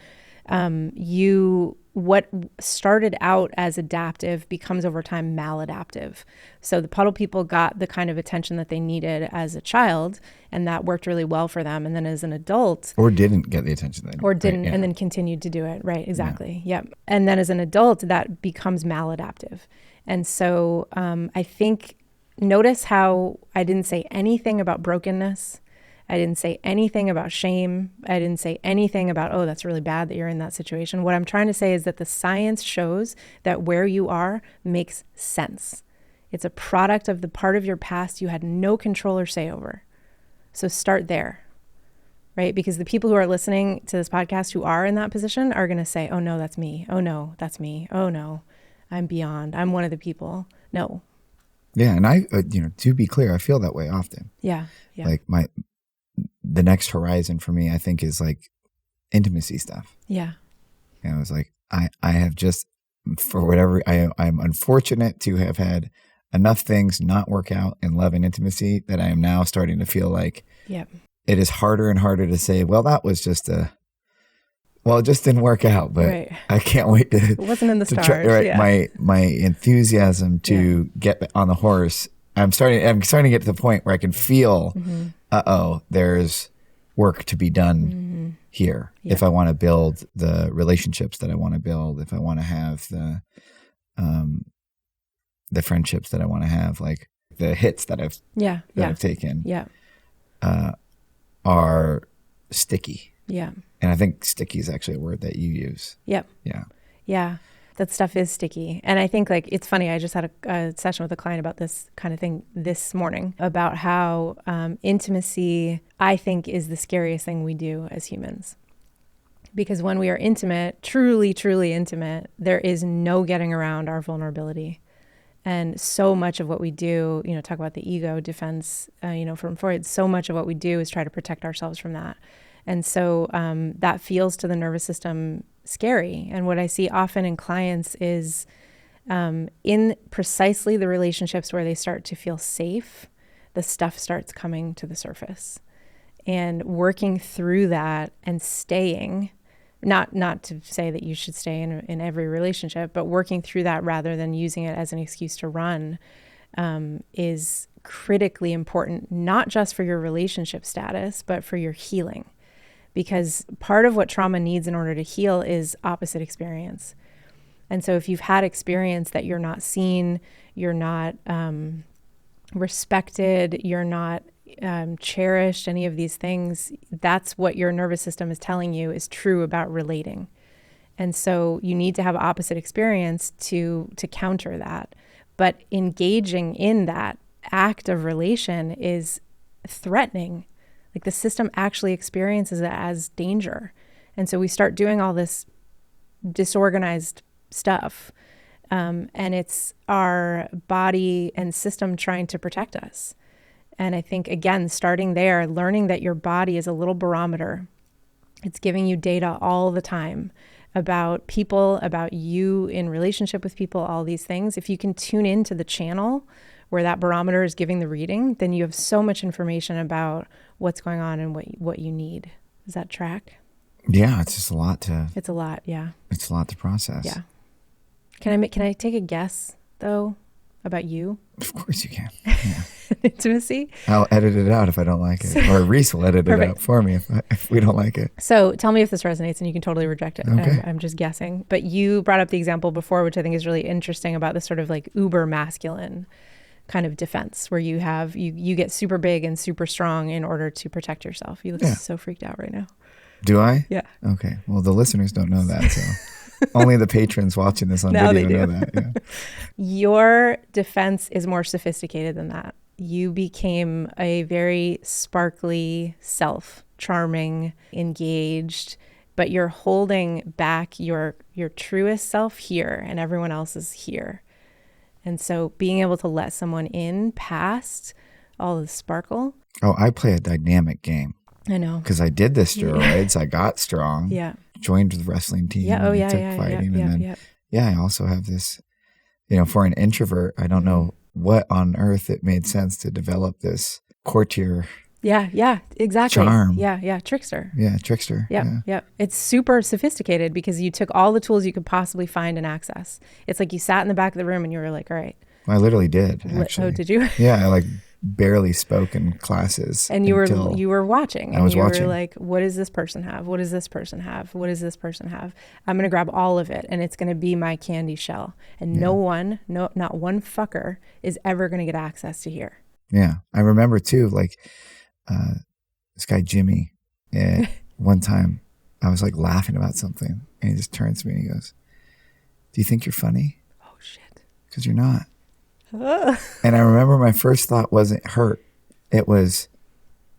what started out as adaptive becomes over time maladaptive. So the puddle people got the kind of attention that they needed as a child, and that worked really well for them. And then as an adult, or didn't get the attention they needed, or didn't, and then continued to do it. Right. Exactly. Yeah. Yep. And then as an adult, that becomes maladaptive. And so, I think, notice how I didn't say anything about brokenness. I didn't say anything about shame. I didn't say anything about, oh, that's really bad that you're in that situation. What I'm trying to say is that the science shows that where you are makes sense. It's a product of the part of your past you had no control or say over. So start there, right? Because the people who are listening to this podcast who are in that position are going to say, oh no, that's me. Oh no, that's me. Oh no, I'm beyond. I'm one of the people. No. Yeah. And I, to be clear, I feel that way often. Yeah. Yeah. Like the next horizon for me, I think, is like intimacy stuff. Yeah. And I was like, I have just, for whatever, I'm unfortunate to have had enough things not work out in love and intimacy that I am now starting to feel like it is harder and harder to say, well, that was just it just didn't work out, but I can't wait to. It wasn't in the stars. My enthusiasm to get on the horse. I'm starting to get to the point where I can feel, there's work to be done here. Yeah. If I want to build the relationships that I want to build, if I want to have the friendships that I want to have, like the hits that I've taken, are sticky. Yeah. And I think sticky is actually a word that you use. Yep. Yeah. Yeah. That stuff is sticky. And I think like, it's funny. I just had a session with a client about this kind of thing this morning about how intimacy, I think, is the scariest thing we do as humans. Because when we are intimate, truly, truly intimate, there is no getting around our vulnerability. And so much of what we do, talk about the ego defense, from Freud, so much of what we do is try to protect ourselves from that. And so that feels to the nervous system scary. And what I see often in clients is in precisely the relationships where they start to feel safe, the stuff starts coming to the surface. And working through that and staying, not to say that you should stay in every relationship, but working through that rather than using it as an excuse to run is critically important, not just for your relationship status, but for your healing. Because part of what trauma needs in order to heal is opposite experience. And so if you've had experience that you're not seen, you're not respected, you're not cherished, any of these things, that's what your nervous system is telling you is true about relating. And so you need to have opposite experience to counter that. But engaging in that act of relation is threatening. Like the system actually experiences it as danger. And so we start doing all this disorganized stuff. And it's our body and system trying to protect us. And I think, again, starting there, learning that your body is a little barometer. It's giving you data all the time about people, about you in relationship with people, all these things. If you can tune into the channel where that barometer is giving the reading, then you have so much information about what's going on and what you need. Does that track? Yeah, it's just a lot to... It's a lot, yeah. It's a lot to process. Yeah. Can I take a guess, though, about you? Of course you can. Yeah. Intimacy? I'll edit it out if I don't like it. Or Reese will edit it out for me if we don't like it. So tell me if this resonates and you can totally reject it. Okay. I'm just guessing. But you brought up the example before, which I think is really interesting, about this sort of like uber masculine kind of defense where you have, you get super big and super strong in order to protect yourself. You look so freaked out right now. Do I? Yeah. Okay. Well, the listeners don't know that, so only the patrons watching this on video know that. Yeah. Your defense is more sophisticated than that. You became a very sparkly self, charming, engaged, but you're holding back your truest self here and everyone else is here. And so being able to let someone in past all the sparkle. Oh, I play a dynamic game. I know. Because I did the steroids. I got strong. Yeah. Joined the wrestling team. Yeah. Oh, yeah. Took fighting. And then, I also have this, for an introvert, I don't know what on earth it made sense to develop this courtier. Yeah, exactly. Charm. Yeah, trickster. Yeah, trickster. Yeah. It's super sophisticated because you took all the tools you could possibly find and access. It's like you sat in the back of the room and you were like, all right. Well, I literally did, actually. Oh, did you? Yeah, I barely spoke in classes. And you were watching. I was watching. You were like, what does this person have? What does this person have? What does this person have? I'm going to grab all of it and it's going to be my candy shell. And not one fucker is ever going to get access to here. Yeah. I remember too, this guy, Jimmy, one time I was laughing about something and he just turns to me and he goes, "Do you think you're funny?" Oh, shit. Because you're not. And I remember my first thought wasn't hurt. It was,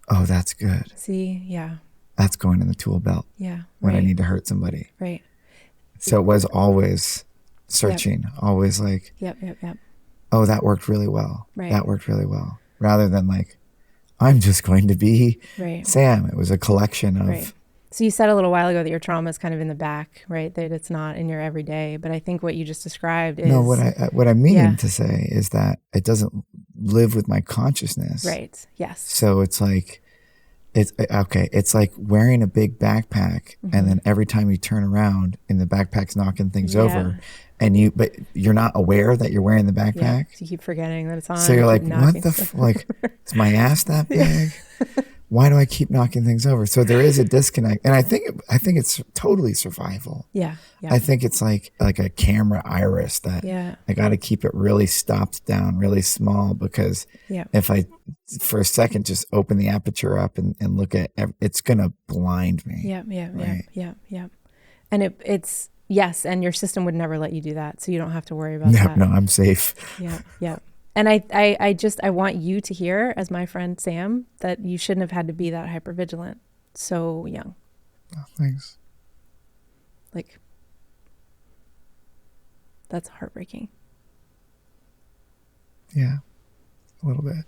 oh, that's good. See, yeah. That's going in the tool belt. Yeah. When I need to hurt somebody. Right. So it was always searching, always like, yep. Oh, that worked really well. Right. That worked really well. Rather than like, I'm just going to be Sam. It was a collection of. Right. So you said a little while ago that your trauma is kind of in the back, right? That it's not in your everyday. But I think what you just described is. No, what I'm meaning to say is that it doesn't live with my consciousness. Right. Yes. So it's like, it's like wearing a big backpack, and then every time you turn around and the backpack's knocking things over, but you're not aware that you're wearing the backpack. Yeah. So you keep forgetting that it's on. So you're like, what the is my ass that big? Why do I keep knocking things over? So there is a disconnect, and I think it's totally survival. Yeah. I think it's like a camera iris that I got to keep it really stopped down, really small, because if I for a second just open the aperture up and look at it's gonna blind me. Yeah. And it's yes, and your system would never let you do that, so you don't have to worry about that. No, I'm safe. Yeah. And I want you to hear, as my friend Sam, that you shouldn't have had to be that hypervigilant so young. Oh, thanks. Like, that's heartbreaking. Yeah, a little bit.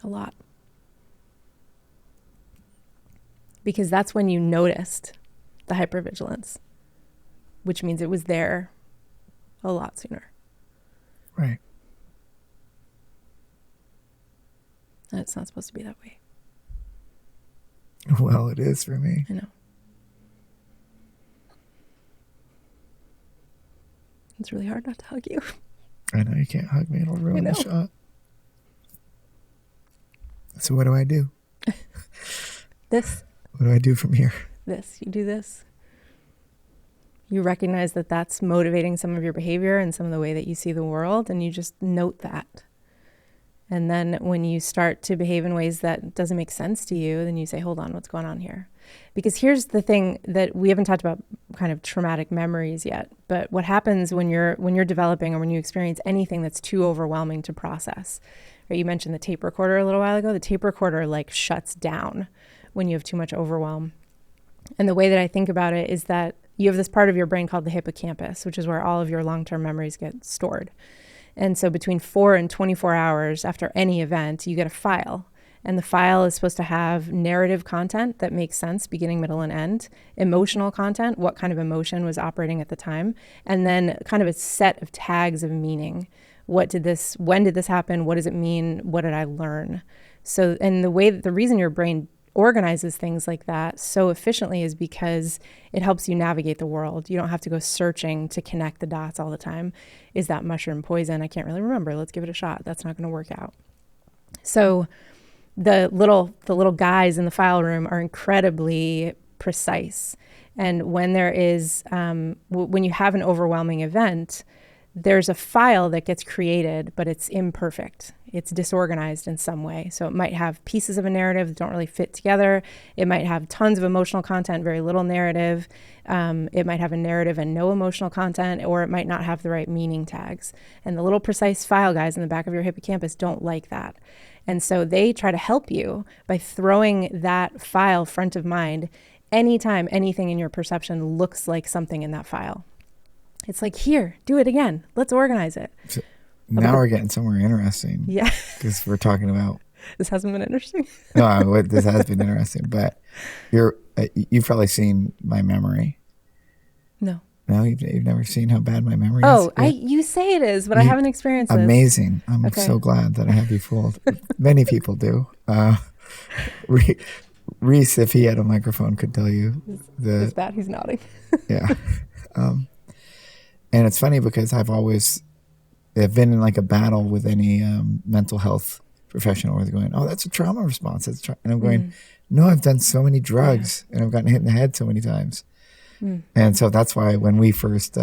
A lot. Because that's when you noticed the hypervigilance, which means it was there a lot sooner. Right. And it's not supposed to be that way. Well, it is for me. I know. It's really hard not to hug you. I know you can't hug me. It'll ruin the shot. So what do I do? This. What do I do from here? This. You do this. You recognize that that's motivating some of your behavior and some of the way that you see the world, and you just note that. And then when you start to behave in ways that doesn't make sense to you, then you say, hold on, what's going on here? Because here's the thing that we haven't talked about, kind of traumatic memories yet. But what happens when you're developing, or when you experience anything that's too overwhelming to process, right? You mentioned the tape recorder a little while ago. The tape recorder like shuts down when you have too much overwhelm. And the way that I think about it is that you have this part of your brain called the hippocampus, which is where all of your long-term memories get stored. And so between 4 and 24 hours after any event, you get a file. And the file is supposed to have narrative content that makes sense, beginning, middle, and end, emotional content, what kind of emotion was operating at the time, and then kind of a set of tags of meaning. When did this happen? What does it mean? What did I learn? So, and the reason your brain organizes things like that so efficiently is because it helps you navigate the world. You don't have to go searching to connect the dots all the time. Is that mushroom poison? I can't really remember. Let's give it a shot. That's not going to work out. So the little guys in the file room are incredibly precise. And when there is, when you have an overwhelming event, there's a file that gets created, but it's imperfect. It's disorganized in some way. So it might have pieces of a narrative that don't really fit together. It might have tons of emotional content, very little narrative. It might have a narrative and no emotional content, or it might not have the right meaning tags. And the little precise file guys in the back of your hippocampus don't like that. And so they try to help you by throwing that file front of mind anytime anything in your perception looks like something in that file. It's like, here, do it again. Let's organize it. So now we're getting somewhere interesting. Yeah. Because we're talking about... This hasn't been interesting. No, this has been interesting. But you've probably seen my memory. No. No, you've never seen how bad my memory is? Oh, you say it is, but I haven't experienced it. Amazing. I'm so glad that I have you fooled. Many people do. Reese, if he had a microphone, could tell you. Is that he's nodding? Yeah. And it's funny because I've been in like a battle with any mental health professional where they're going, oh, that's a trauma response. And I'm going, no, I've done so many drugs and I've gotten hit in the head so many times. And so that's why when we first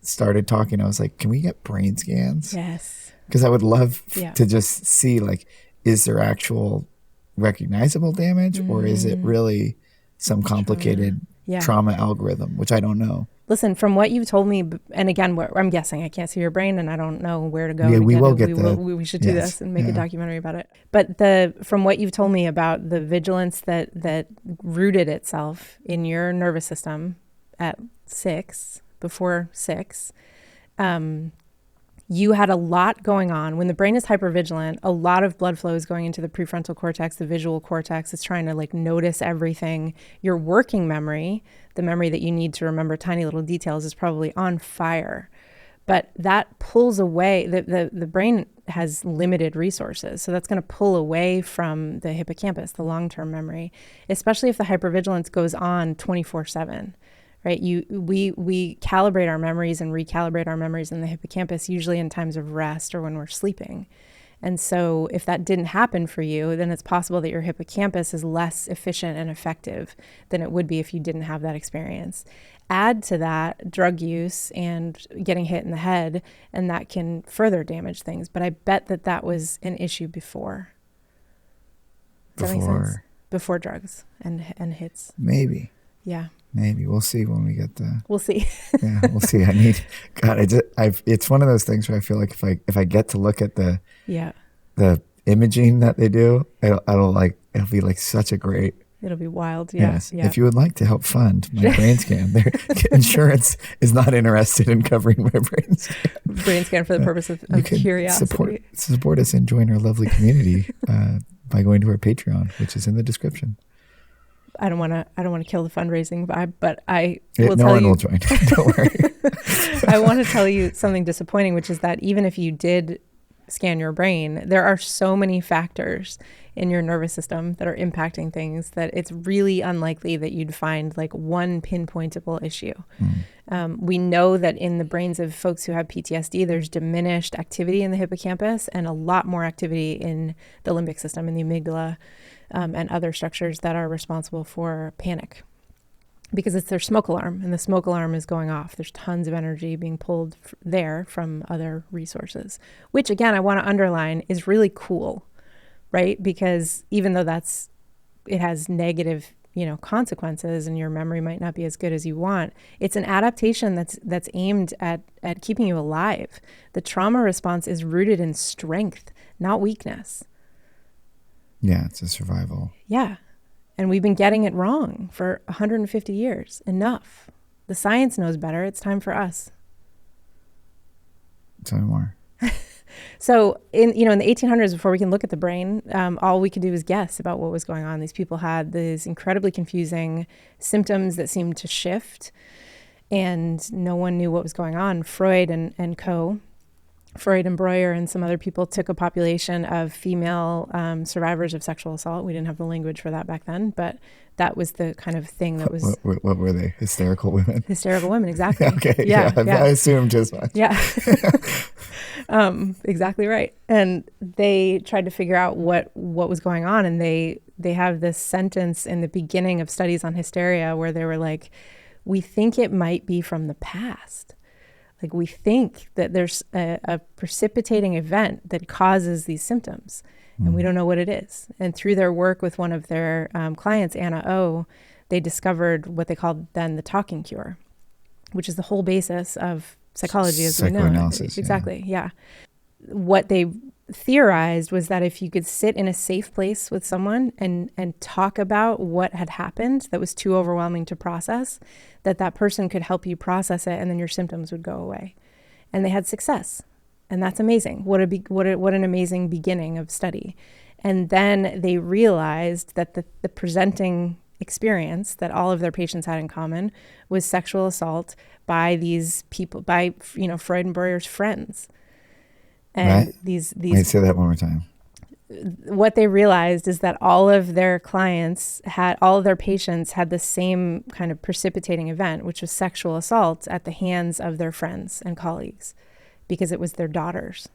started talking, I was like, can we get brain scans? Yes. Because I would love to just see, like, is there actual recognizable damage or is it really some complicated trauma algorithm, which I don't know. Listen, from what you've told me, and again, I'm guessing, I can't see your brain and I don't know where to go. Yeah, we will we should do this and make a documentary about it. But from what you've told me about the vigilance that rooted itself in your nervous system at before 6, you had a lot going on. When the brain is hypervigilant, a lot of blood flow is going into the prefrontal cortex, the visual cortex. It's trying to like notice everything. Your working memory, the memory that you need to remember tiny little details, is probably on fire. But that pulls away, the brain has limited resources. So that's going to pull away from the hippocampus, the long-term memory, especially if the hypervigilance goes on 24/7. Right? We calibrate our memories and recalibrate our memories in the hippocampus, usually in times of rest or when we're sleeping. And so if that didn't happen for you, then it's possible that your hippocampus is less efficient and effective than it would be if you didn't have that experience. Add to that drug use and getting hit in the head, and that can further damage things. But I bet that was an issue before. Does that make sense? Before drugs and hits. Maybe. Yeah. Maybe. We'll see when we get We'll see. Yeah, we'll see. It's one of those things where I feel like if I get to look at the imaging that they do, it'll be like such a great. It'll be wild. Yeah. Yes. Yeah. If you would like to help fund my brain scan, their insurance is not interested in covering my brain scan. Brain scan for the purpose of curiosity. Support us and join our lovely community by going to our Patreon, which is in the description. I don't want to kill the fundraising vibe, but no one will join. Don't worry. I want to tell you something disappointing, which is that even if you did scan your brain, there are so many factors in your nervous system that are impacting things that it's really unlikely that you'd find like one pinpointable issue. We know that in the brains of folks who have PTSD, there's diminished activity in the hippocampus and a lot more activity in the limbic system, in the amygdala, and other structures that are responsible for panic, because it's their smoke alarm, and the smoke alarm is going off. There's tons of energy being pulled there from other resources, which again, I want to underline is really cool, right? Because even though it has negative, consequences, and your memory might not be as good as you want, it's an adaptation that's aimed at keeping you alive. The trauma response is rooted in strength, not weakness. Yeah, it's a survival. Yeah. And we've been getting it wrong for 150 years. Enough. The science knows better. It's time for us. Tell me more. So in the 1800s, before we can look at the brain, all we could do was guess about what was going on. These people had these incredibly confusing symptoms that seemed to shift, and no one knew what was going on. Freud and co. Freud and Breuer and some other people took a population of female survivors of sexual assault. We didn't have the language for that back then, but that was the kind of thing that was... What were they? Hysterical women? Hysterical women, exactly. Okay, yeah. I assumed as much. Yeah. Exactly right. And they tried to figure out what was going on, and they have this sentence in the beginning of studies on hysteria where they were like, we think it might be from the past. Like, we think that there's a precipitating event that causes these symptoms, and we don't know what it is. And through their work with one of their clients, Anna O, they discovered what they called then the talking cure, which is the whole basis of psychology as we know it. Exactly, yeah. What they theorized was that if you could sit in a safe place with someone and talk about what had happened that was too overwhelming to process, that person could help you process it, and then your symptoms would go away. And they had success. And that's amazing. What an amazing beginning of study. And then they realized that the presenting experience that all of their patients had in common was sexual assault by these people, by Freud and Breuer's friends. And right. these Wait, say that one more time. What they realized is that all of their patients had the same kind of precipitating event, which was sexual assault at the hands of their friends and colleagues, because it was their daughters.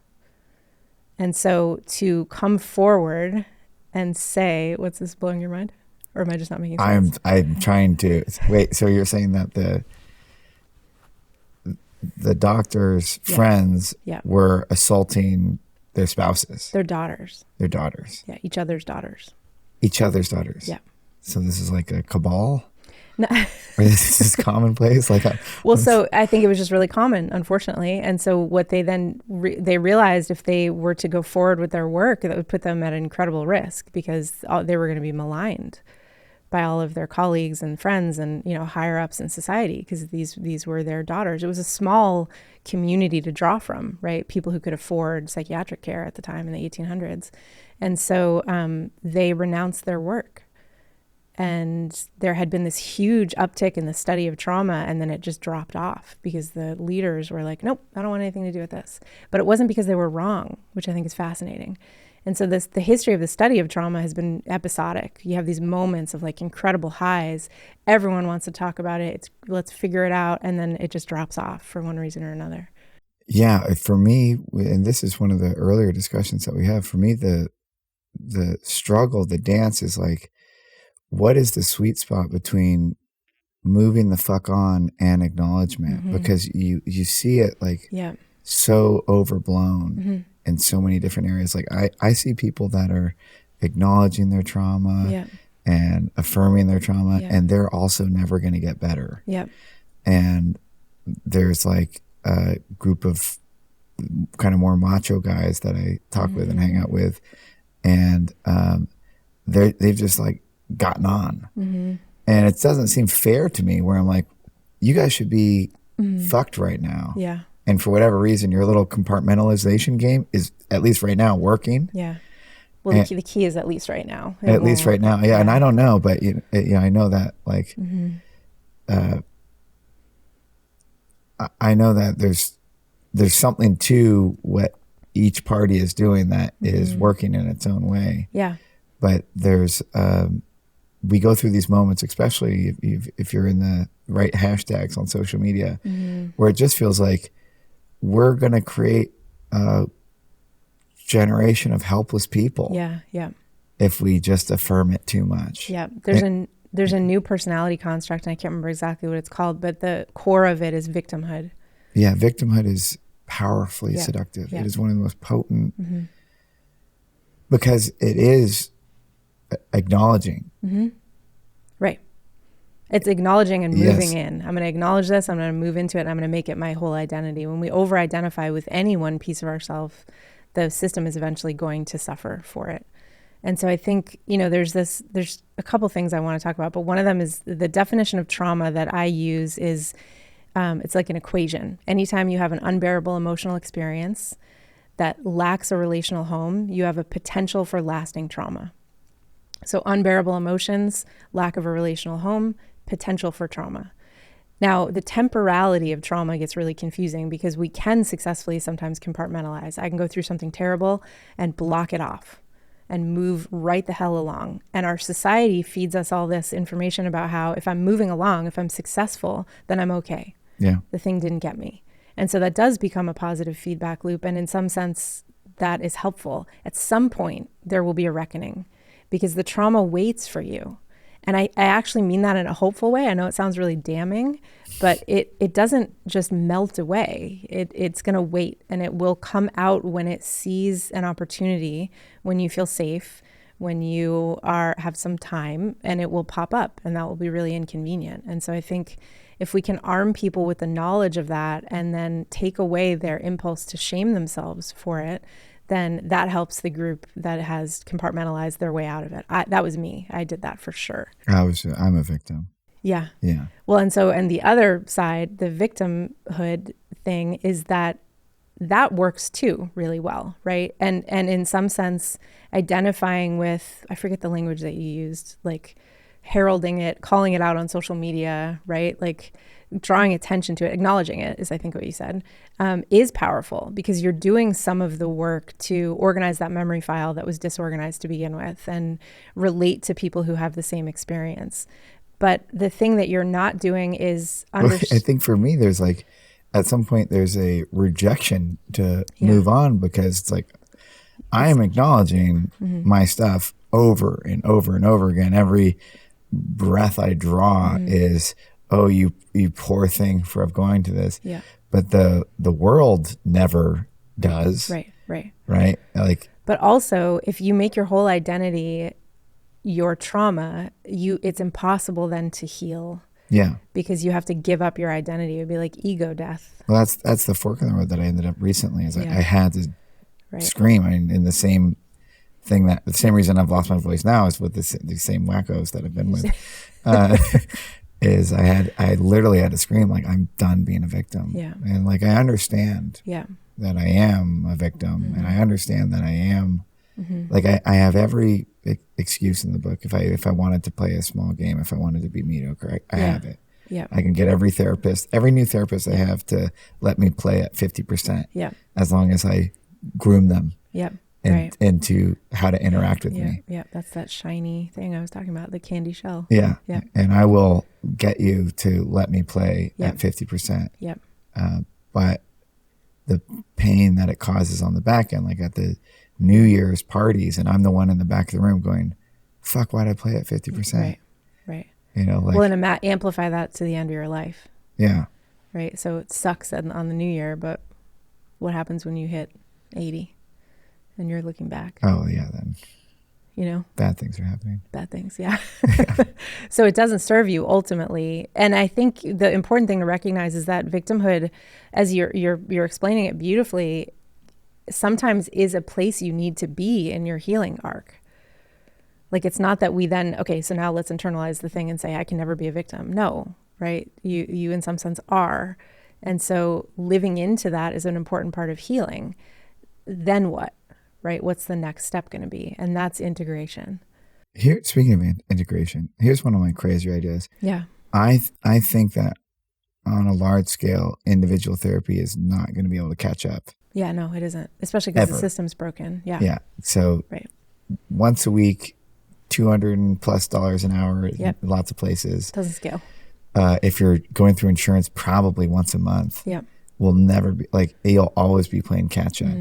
And so to come forward and say, what's this blowing your mind? Or am I just not making sense? I'm trying to wait. So you're saying that the doctor's friends were assaulting their spouses. Their daughters. Yeah, each other's daughters. Yeah. So this is like a cabal? This is commonplace. Like, so I think it was just really common, unfortunately. And so what they then they realized, if they were to go forward with their work, that would put them at an incredible risk, because they were going to be maligned by all of their colleagues and friends and, you know, higher ups in society, because these were their daughters. It was a small community to draw from, right? People who could afford psychiatric care at the time in the 1800s. And so they renounced their work. And there had been this huge uptick in the study of trauma, and then it just dropped off because the leaders were like, nope, I don't want anything to do with this. But it wasn't because they were wrong, which I think is fascinating. And so the history of the study of trauma has been episodic. You have these moments of like incredible highs. Everyone wants to talk about it. Let's figure it out. And then it just drops off for one reason or another. Yeah, for me, and this is one of the earlier discussions that we have, for me, the struggle, the dance is like, what is the sweet spot between moving the fuck on and acknowledgement? Mm-hmm. Because you see it like so overblown in so many different areas. Like I see people that are acknowledging their trauma and affirming their trauma, and they're also never going to get better. And there's like a group of kind of more macho guys that I talk with and hang out with, and they've just like gotten on. And it doesn't seem fair to me, where I'm like, you guys should be fucked right now. And for whatever reason, your little compartmentalization game is, at least right now, working. Well, the key is at least right now. At least right now. Yeah. And I don't know, but I know that like, I know that there's something to what each party is doing that is working in its own way. But there's, we go through these moments, especially if you're in the right hashtags on social media, where it just feels like we're going to create a generation of helpless people. If we just affirm it too much. There's a new personality construct, and I can't remember exactly what it's called, but the core of it is victimhood. Victimhood is powerfully seductive. It is one of the most potent, because it is acknowledging. Right. It's acknowledging and moving in. I'm going to acknowledge this. I'm going to move into it. And I'm going to make it my whole identity. When we over-identify with any one piece of ourselves, the system is eventually going to suffer for it. And so I think, there's a couple things I want to talk about, but one of them is the definition of trauma that I use is, it's like an equation. Anytime you have an unbearable emotional experience that lacks a relational home, you have a potential for lasting trauma. So unbearable emotions, lack of a relational home, potential for trauma. Now, the temporality of trauma gets really confusing, because we can successfully sometimes compartmentalize. I can go through something terrible and block it off and move right the hell along. And our society feeds us all this information about how if I'm moving along, if I'm successful, then I'm okay. The thing didn't get me. And so that does become a positive feedback loop. And in some sense, that is helpful. At some point, there will be a reckoning, because the trauma waits for you. And I actually mean that in a hopeful way. I know it sounds really damning, but it doesn't just melt away. It's going to wait, and it will come out when it sees an opportunity, when you feel safe, when you have some time, and it will pop up, and that will be really inconvenient. And so I think if we can arm people with the knowledge of that, and then take away their impulse to shame themselves for it, then that helps the group that has compartmentalized their way out of it. That was me. I did that for sure. I'm a victim. Yeah. Well, and the other side, the victimhood thing, is that works too really well, right? And in some sense, identifying with, I forget the language that you used, like heralding it, calling it out on social media, right? Like drawing attention to it, acknowledging it is, I think, what you said, is powerful, because you're doing some of the work to organize that memory file that was disorganized to begin with, and relate to people who have the same experience. But the thing that you're not doing is I think for me, there's like, at some point, there's a rejection to move on, because it's like, I am acknowledging my stuff over and over and over again. Every breath I draw is, oh, you poor thing for going to this. But the world never does. Right. Like, but also, if you make your whole identity your trauma, it's impossible then to heal. Yeah. Because you have to give up your identity. It would be like ego death. Well, that's the fork in the road that I ended up recently is I had to scream. I mean, in the same thing the same reason I've lost my voice now is with the same wackos that I've been with, is I literally had to scream like, I'm done being a victim. Yeah. And like, I understand that I am a victim and I understand that I am like, I have every excuse in the book. If I wanted to play a small game, if I wanted to be mediocre, I have it. Yeah. I can get every new therapist I have to let me play at 50%. Yeah. As long as I groom them. Yep. Into how to interact with me. Yeah, that's that shiny thing I was talking about, the candy shell. Yeah. And I will get you to let me play at 50%. Yep. But the pain that it causes on the back end, like at the New Year's parties, and I'm the one in the back of the room going, fuck, why'd I play at 50%? Right. You know, like. Well, and amplify that to the end of your life. Yeah. Right. So it sucks on the New Year, but what happens when you hit 80? And you're looking back. Oh, yeah, then. You know? Bad things are happening. Bad things, yeah. So it doesn't serve you ultimately. And I think the important thing to recognize is that victimhood, as you're explaining it beautifully, sometimes is a place you need to be in your healing arc. Like, it's not that we then, okay, so now let's internalize the thing and say, I can never be a victim. No, right? You in some sense are. And so living into that is an important part of healing. Then what? Right? What's the next step going to be? And that's integration. Here, speaking of integration, here's one of my crazy ideas. Yeah. I think that on a large scale, individual therapy is not going to be able to catch up. Yeah, no, it isn't. Especially because the system's broken. Yeah. Yeah. So once a week, $200+ an hour in lots of places. Doesn't scale. If you're going through insurance, probably once a month. Yeah. Will never be like, you'll always be playing catch up.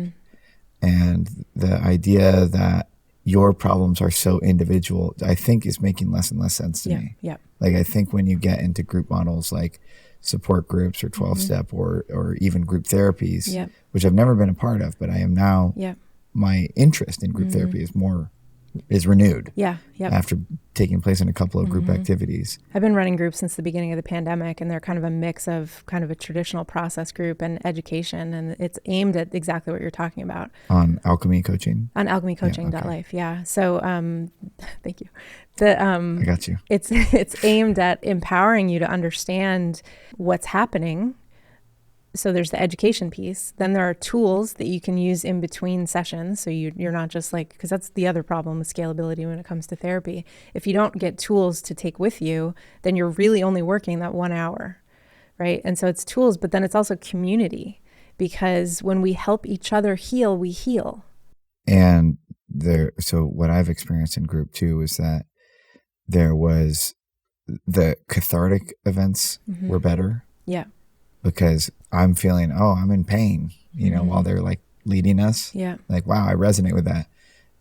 And the idea that your problems are so individual, I think is making less and less sense to me. Yeah. Like, I think when you get into group models like support groups or 12-step or even group therapies, which I've never been a part of, but I am now, my interest in group therapy is renewed. Yeah. After taking place in a couple of group activities. I've been running groups since the beginning of the pandemic, and they're kind of a mix of kind of a traditional process group and education, and it's aimed at exactly what you're talking about. On Alchemy Coaching? On alchemycoaching.life, yeah. So thank you. I got you. It's aimed at empowering you to understand what's happening. So there's the education piece. Then there are tools that you can use in between sessions. So you're not just like, because that's the other problem with scalability when it comes to therapy. If you don't get tools to take with you, then you're really only working that 1 hour, right? And so it's tools, but then it's also community, because when we help each other heal, we heal. And so what I've experienced in group too is that there was the cathartic events were better. Yeah. Because I'm feeling, I'm in pain, you know, while they're like leading us. Yeah. Like, wow, I resonate with that.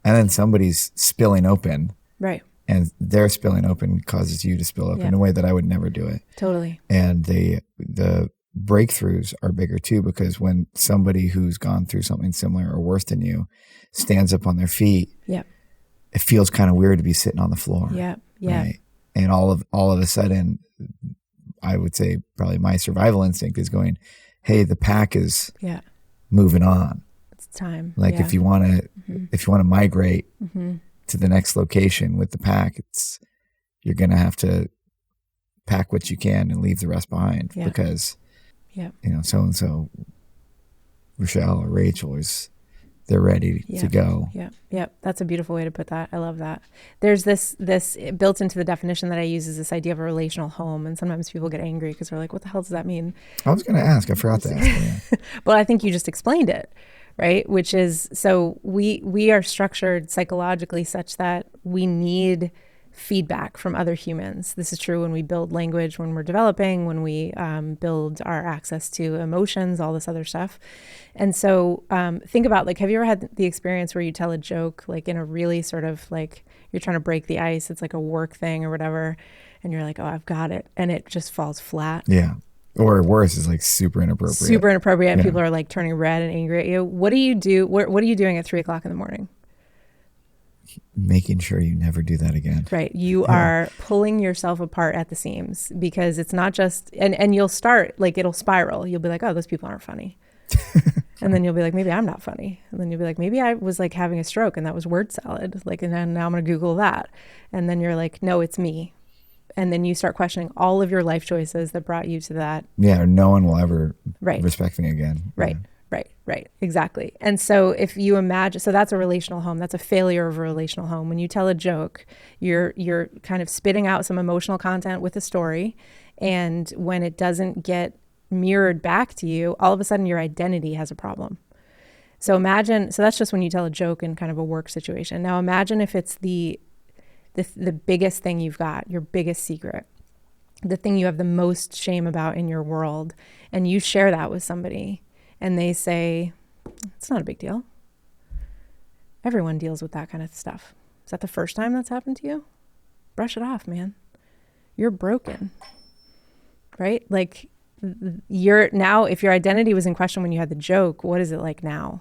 And then somebody's spilling open. Right. And their spilling open causes you to spill open in a way that I would never do it. Totally. And the breakthroughs are bigger too, because when somebody who's gone through something similar or worse than you stands up on their feet, it feels kind of weird to be sitting on the floor. Yeah. Right? And all of a sudden, I would say probably my survival instinct is going, hey, the pack is moving on. It's time. Like if you want to migrate to the next location with the pack, you're going to have to pack what you can and leave the rest behind because, you know, so-and-so, Rochelle or Rachel they're ready to go. Yeah. That's a beautiful way to put that. I love that. There's this built into the definition that I use is this idea of a relational home. And sometimes people get angry because they're like, what the hell does that mean? I was going to ask. I forgot to ask. But I think you just explained it, right? Which is, so we are structured psychologically such that we need feedback from other humans. This is true when we build language, when we're developing, when we build our access to emotions, all this other stuff. And so think about, like, have you ever had the experience where you tell a joke, like in a really sort of like, you're trying to break the ice, it's like a work thing or whatever, and you're like, oh, I've got it. And it just falls flat. Yeah. Or worse, is like super inappropriate. And people are like turning red and angry at you. What do you do? What are you doing at 3:00 in the morning? making sure you never do that again. Right. You are pulling yourself apart at the seams, because it's not just, and you'll start, like, it'll spiral. You'll be like, oh, those people aren't funny. And then you'll be like, maybe I'm not funny. And then you'll be like, maybe I was like having a stroke and that was word salad. Like, and then now I'm going to Google that. And then you're like, no, it's me. And then you start questioning all of your life choices that brought you to that. Yeah. No one will ever respect me again. Right. Yeah. Right. Exactly. And so if you imagine, so that's a relational home. That's a failure of a relational home. When you tell a joke, you're kind of spitting out some emotional content with a story. And when it doesn't get mirrored back to you, all of a sudden your identity has a problem. So imagine, so that's just when you tell a joke in kind of a work situation. Now imagine if it's the biggest thing you've got, your biggest secret, the thing you have the most shame about in your world, and you share that with somebody. And they say, it's not a big deal. Everyone deals with that kind of stuff. Is that the first time that's happened to you? Brush it off, man. You're broken, right? Like, you're now, if your identity was in question when you had the joke, what is it like now?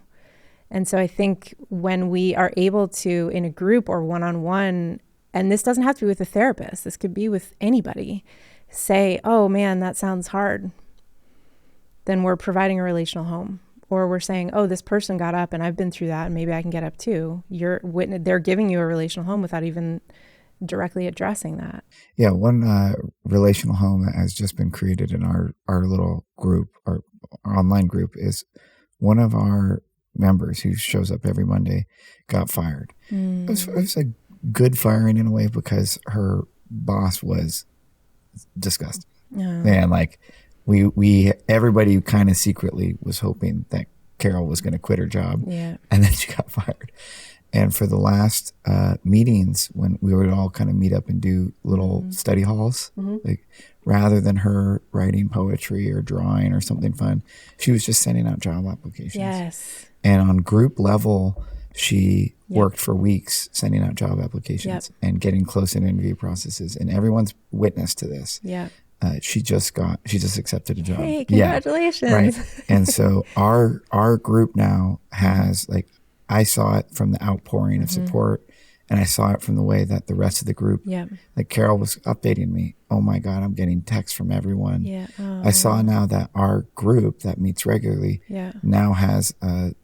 And so I think when we are able to, in a group or one-on-one, and this doesn't have to be with a therapist, this could be with anybody, say, oh man, that sounds hard. Then we're providing a relational home. Or we're saying, oh, this person got up and I've been through that and maybe I can get up too. They're giving you a relational home without even directly addressing that. Yeah, one relational home that has just been created in our little group, our online group, is one of our members who shows up every Monday got fired. It was a good firing in a way, because her boss was disgusting. And like, we everybody kind of secretly was hoping that Carol was going to quit her job. Yeah. And then she got fired. And for the last meetings, when we would all kind of meet up and do little study halls, like, rather than her writing poetry or drawing or something fun, she was just sending out job applications. Yes. And on group level, she worked for weeks sending out job applications and getting close in interview processes. And everyone's witness to this. Yeah. She just accepted a job. Hey, congratulations. Yeah, right. And so our group now has, like, I saw it from the outpouring of support, and I saw it from the way that the rest of the group, like Carol was updating me. Oh my God, I'm getting texts from everyone. Yeah. Oh. I saw now that our group that meets regularly now has a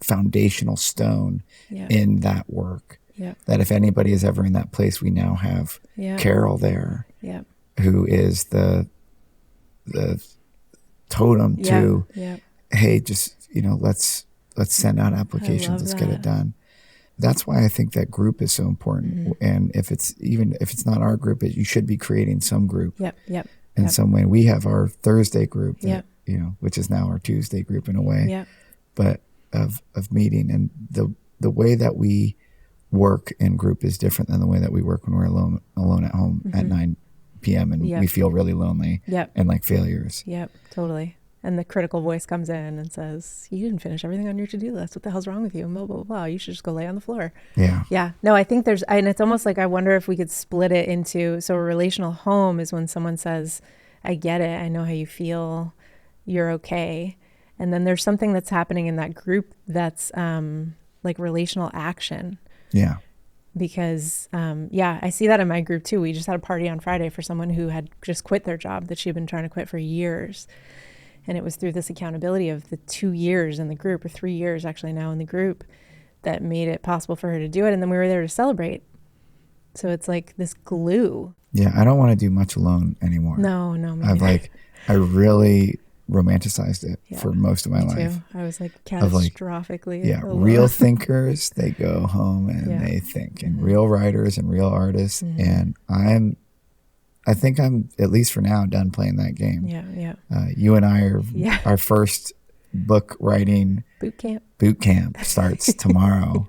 foundational stone in that work. Yep. That if anybody is ever in that place, we now have Carol there, who is the totem to, hey, just, let's send out applications, let's get it done. That's why I think that group is so important. And if it's not our group, you should be creating some group in some way. We have our Thursday group, that, which is now our Tuesday group in a way, but of meeting, and the way that we work in group is different than the way that we work when we're alone at home at 9 p.m. and we feel really lonely and like failures. Yep, totally. And the critical voice comes in and says, you didn't finish everything on your to-do list. What the hell's wrong with you? Blah, blah, blah. You should just go lay on the floor. Yeah. Yeah. No, I think and it's almost like, I wonder if we could split it into, so a relational home is when someone says, I get it. I know how you feel. You're okay. And then there's something that's happening in that group that's like relational action. Yeah. Because, I see that in my group too. We just had a party on Friday for someone who had just quit their job that she'd been trying to quit for years. And it was through this accountability of the 2 years in the group, or 3 years actually now in the group, that made it possible for her to do it. And then we were there to celebrate. So it's like this glue. Yeah. I don't want to do much alone anymore. No. I really romanticized it for most of my life. Too. I was like catastrophically alone. Real thinkers, they go home and they think, and real writers and real artists. And I think I'm, at least for now, done playing that game. You and I are our first book writing boot camp starts tomorrow.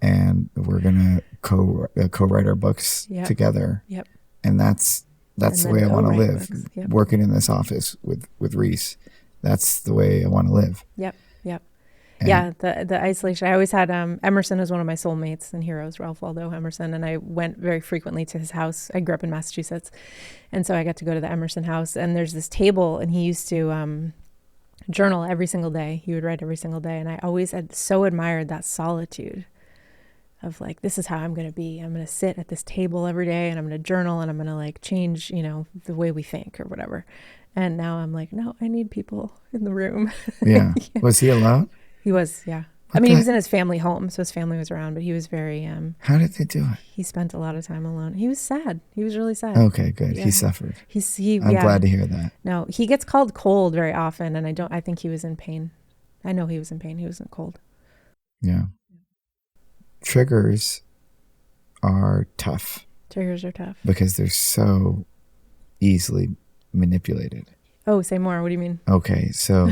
And we're gonna co-write our books together. And that's the way I want to live. Working in this office with Reese, that's the way I want to live. The isolation. I always had Emerson as one of my soulmates and heroes, Ralph Waldo Emerson, and I went very frequently to his house. I grew up in Massachusetts, and so I got to go to the Emerson house. And there's this table, and he used to journal every single day. He would write every single day. And I always had so admired that solitude of like, this is how I'm going to be. I'm going to sit at this table every day and I'm going to journal and I'm going to like change, you know, the way we think or whatever. And now I'm like, no, I need people in the room. Yeah. Was he alone? He was, yeah. I mean, he was in his family home, so his family was around, but he was very... How did they do it? He spent a lot of time alone. He was sad. He was really sad. Okay, good. Yeah. He suffered. I'm glad to hear that. No, he gets called cold very often, and I think he was in pain. I know he was in pain. He wasn't cold. Yeah. Triggers are tough. Triggers are tough. Because they're so easily manipulated. Oh, say more. What do you mean? Okay, so...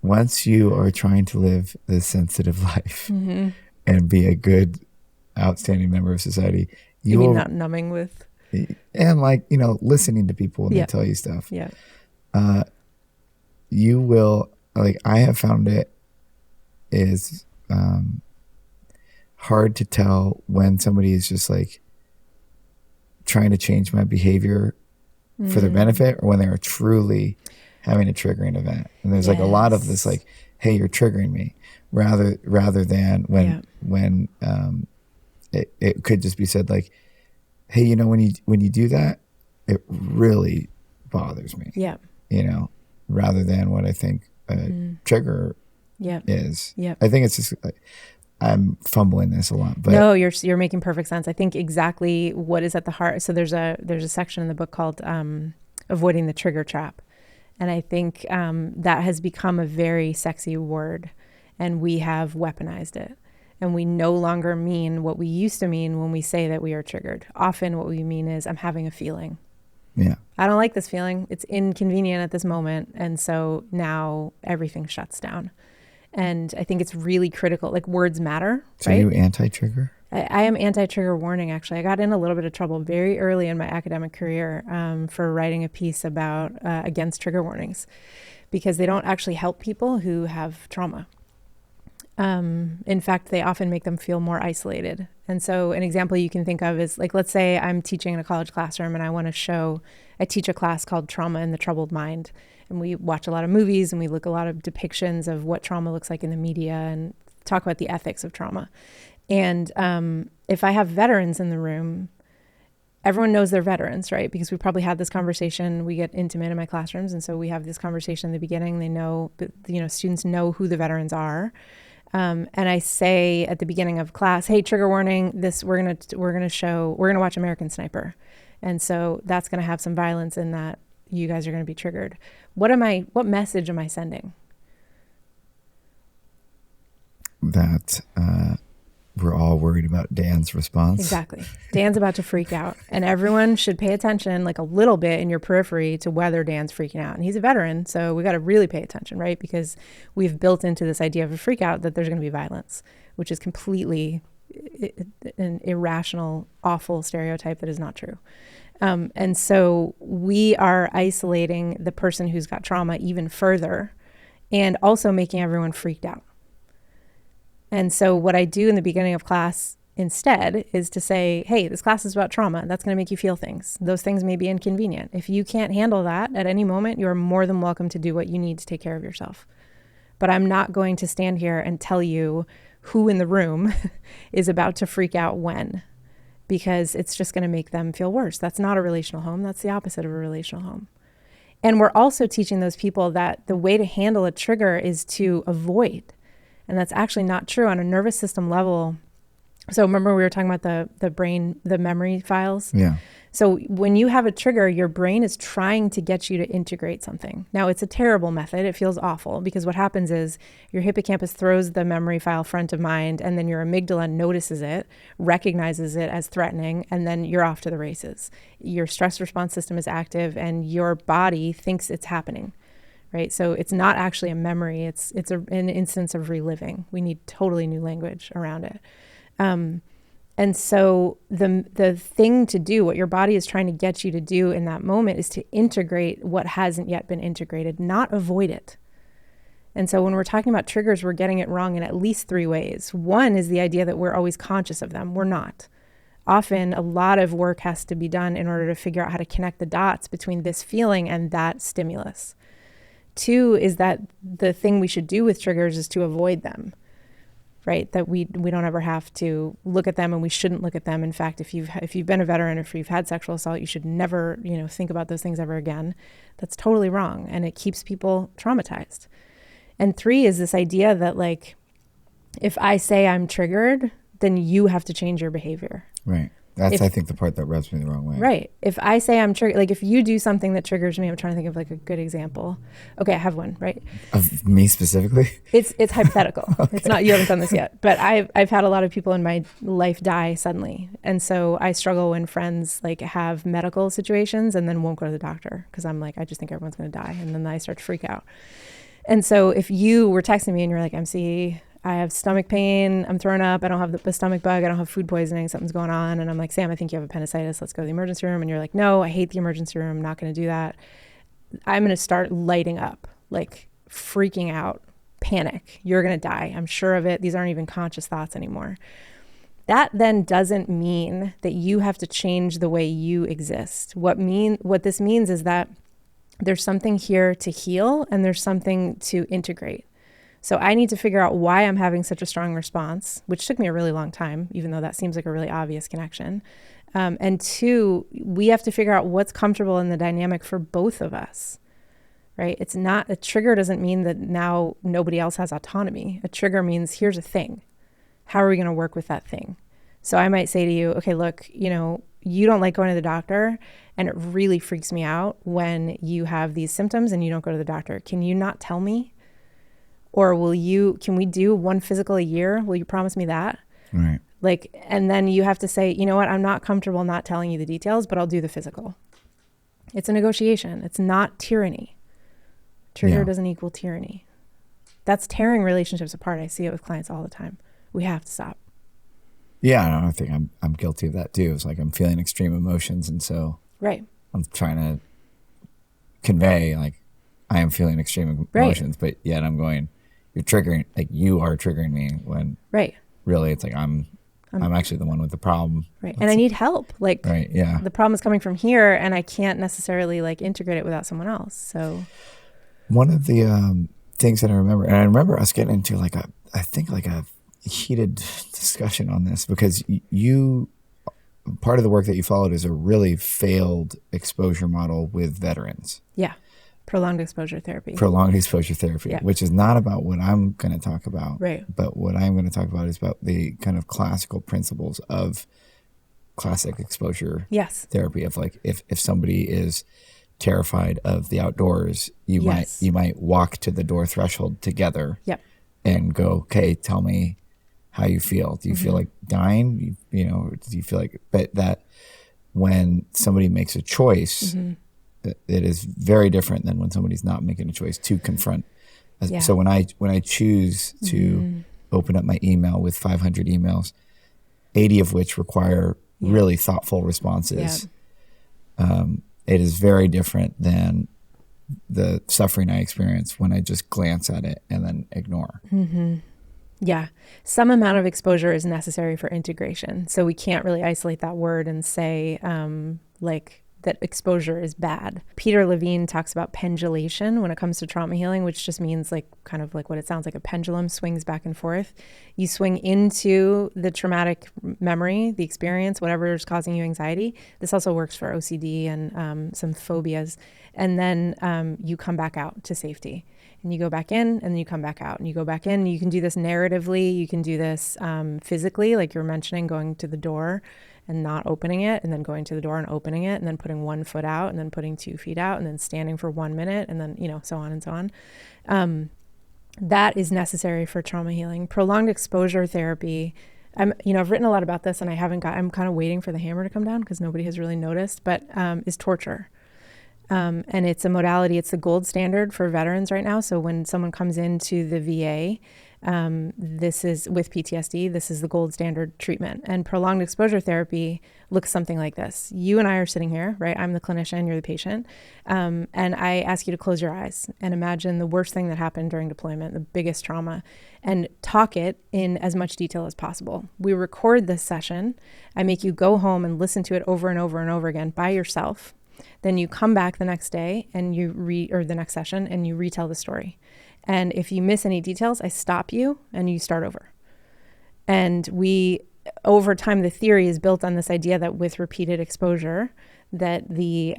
Once you are trying to live this sensitive life and be a good, outstanding member of society, you mean not numbing with, and like, you know, listening to people when they tell you stuff. Yeah. You will, like, I have found it is hard to tell when somebody is just like trying to change my behavior for their benefit, or when they are truly having a triggering event. And there's like a lot of this like, hey, you're triggering me, rather than when it could just be said like, hey, you know, when you do that, it really bothers me. Yeah. You know, rather than what I think a trigger is. Yeah. I think it's just like, I'm fumbling this a lot, but no, you're making perfect sense. I think exactly what is at the heart. So there's a section in the book called Avoiding the Trigger Trap. And I think that has become a very sexy word, and we have weaponized it. And we no longer mean what we used to mean when we say that we are triggered. Often what we mean is, I'm having a feeling. Yeah. I don't like this feeling. It's inconvenient at this moment. And so now everything shuts down. And I think it's really critical. Like, words matter. So right? Are you anti-trigger? I am anti-trigger warning, actually. I got in a little bit of trouble very early in my academic career for writing a piece about against trigger warnings, because they don't actually help people who have trauma. In fact, they often make them feel more isolated. And so an example you can think of is, like, let's say I'm teaching in a college classroom and I teach a class called Trauma in the Troubled Mind. And we watch a lot of movies and we look at a lot of depictions of what trauma looks like in the media and talk about the ethics of trauma. And if I have veterans in the room, everyone knows they're veterans, right? Because we probably had this conversation. We get intimate in my classrooms. And so we have this conversation in the beginning. They know, you know, students know who the veterans are. And I say at the beginning of class, hey, trigger warning, we're going to watch American Sniper. And so that's going to have some violence in that. You guys are going to be triggered. What message am I sending? That we're all worried about Dan's response. Exactly. Dan's about to freak out, and everyone should pay attention, like a little bit in your periphery, to whether Dan's freaking out. And he's a veteran, so we got to really pay attention, right? Because we've built into this idea of a freak out that there's going to be violence, which is completely an irrational, awful stereotype that is not true. And so we are isolating the person who's got trauma even further, and also making everyone freaked out. And so what I do in the beginning of class instead is to say, hey, this class is about trauma. That's going to make you feel things. Those things may be inconvenient. If you can't handle that at any moment, you're more than welcome to do what you need to take care of yourself. But I'm not going to stand here and tell you who in the room is about to freak out when, because it's just going to make them feel worse. That's not a relational home. That's the opposite of a relational home. And we're also teaching those people that the way to handle a trigger is to avoid. And that's actually not true on a nervous system level. So remember we were talking about the brain, the memory files? Yeah. So when you have a trigger, your brain is trying to get you to integrate something. Now, it's a terrible method. It feels awful, because what happens is your hippocampus throws the memory file front of mind, and then your amygdala notices it, recognizes it as threatening, and then you're off to the races. Your stress response system is active, and your body thinks it's happening. Right? So it's not actually a memory. It's an instance of reliving. We need totally new language around it. And so the thing to do, what your body is trying to get you to do in that moment, is to integrate what hasn't yet been integrated, not avoid it. And so when we're talking about triggers, we're getting it wrong in at least 3 ways. One is the idea that we're always conscious of them. We're not. Often a lot of work has to be done in order to figure out how to connect the dots between this feeling and that stimulus. 2 is that the thing we should do with triggers is to avoid them, right? That we don't ever have to look at them, and we shouldn't look at them. In fact, if you've been a veteran, if you've had sexual assault, you should never, think about those things ever again. That's totally wrong, and it keeps people traumatized. And 3 is this idea that, like, if I say I'm triggered, then you have to change your behavior. Right. That's, I think, the part that rubs me the wrong way. Right. If I say I'm triggered, like if you do something that triggers me, I'm trying to think of like a good example. Okay, I have one, right? Of me specifically? It's hypothetical. Okay. It's not, you haven't done this yet. But I've had a lot of people in my life die suddenly. And so I struggle when friends like have medical situations and then won't go to the doctor because I'm like, I just think everyone's going to die. And then I start to freak out. And so if you were texting me and you're like, MC, I have stomach pain, I'm throwing up, I don't have the stomach bug, I don't have food poisoning, something's going on. And I'm like, Sam, I think you have appendicitis, let's go to the emergency room. And you're like, no, I hate the emergency room, I'm not going to do that. I'm going to start lighting up, like freaking out, panic. You're going to die. I'm sure of it. These aren't even conscious thoughts anymore. That then doesn't mean that you have to change the way you exist. What this means is that there's something here to heal and there's something to integrate. So I need to figure out why I'm having such a strong response, which took me a really long time, even though that seems like a really obvious connection. And 2, we have to figure out what's comfortable in the dynamic for both of us, right? It's not, a trigger doesn't mean that now nobody else has autonomy. A trigger means here's a thing. How are we going to work with that thing? So I might say to you, okay, look, you don't like going to the doctor and it really freaks me out when you have these symptoms and you don't go to the doctor. Can you not tell me? Or can we do 1 physical a year? Will you promise me that? Right. Like, and then you have to say, you know what? I'm not comfortable not telling you the details, but I'll do the physical. It's a negotiation. It's not tyranny. Trigger doesn't equal tyranny. That's tearing relationships apart. I see it with clients all the time. We have to stop. Yeah, I think I'm guilty of that too. It's like I'm feeling extreme emotions, and so I'm trying to convey like I am feeling extreme emotions, but yet I'm going, you're triggering, like you are triggering me when really it's like I'm actually the one with the problem. Right. And I need help. Like the problem is coming from here and I can't necessarily like integrate it without someone else. So one of the things that I remember us getting into like a heated discussion on this because part of the work that you followed is a really failed exposure model with veterans. Yeah. Prolonged exposure therapy, which is not about what I'm going to talk about. Right. But what I'm going to talk about is about the kind of classical principles of classic exposure therapy of like if somebody is terrified of the outdoors, you might walk to the door threshold together and go, okay, tell me how you feel. Do you feel like dying? Do you feel like, but that when somebody makes a choice, it is very different than when somebody's not making a choice to confront. So when I choose to open up my email with 500 emails, 80 of which require really thoughtful responses, it is very different than the suffering I experience when I just glance at it and then ignore. Yeah. Some amount of exposure is necessary for integration. So we can't really isolate that word and say that exposure is bad. Peter Levine talks about pendulation when it comes to trauma healing, which just means like kind of like what it sounds like, a pendulum swings back and forth. You swing into the traumatic memory, the experience, whatever is causing you anxiety. This also works for OCD and some phobias. And then you come back out to safety. And you go back in and then you come back out and you go back in. You can do this narratively. You can do this physically, like you were mentioning, going to the door and not opening it, and then going to the door and opening it, and then putting 1 foot out, and then putting 2 feet out, and then standing for 1 minute, and then, so on and so on. That is necessary for trauma healing. Prolonged exposure therapy. I've written a lot about this, and I'm kind of waiting for the hammer to come down because nobody has really noticed, but is torture. And it's a modality, it's the gold standard for veterans right now. So when someone comes into the VA, this is with PTSD, this is the gold standard treatment. And prolonged exposure therapy looks something like this. You and I are sitting here, right? I'm the clinician, you're the patient. And I ask you to close your eyes and imagine the worst thing that happened during deployment, the biggest trauma, and talk it in as much detail as possible. We record this session. I make you go home and listen to it over and over and over again by yourself. Then you come back the next day and or the next session and you retell the story. And if you miss any details, I stop you and you start over. And over time, the theory is built on this idea that with repeated exposure, that the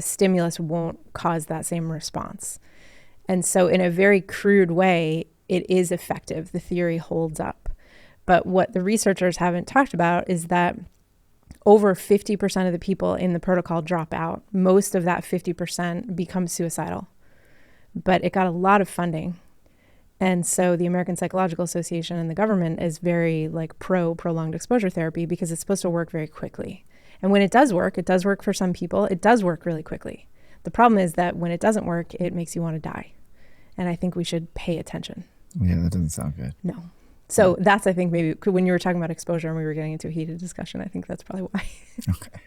stimulus won't cause that same response. And so in a very crude way, it is effective. The theory holds up. But what the researchers haven't talked about is that over 50% of the people in the protocol drop out. Most of that 50% become suicidal. But it got a lot of funding. And so the American Psychological Association and the government is very pro prolonged exposure therapy because it's supposed to work very quickly. And when it does work for some people. It does work really quickly. The problem is that when it doesn't work, it makes you want to die. And I think we should pay attention. Yeah, that doesn't sound good. No. So that's, I think, maybe when you were talking about exposure and we were getting into a heated discussion, I think that's probably why. Okay.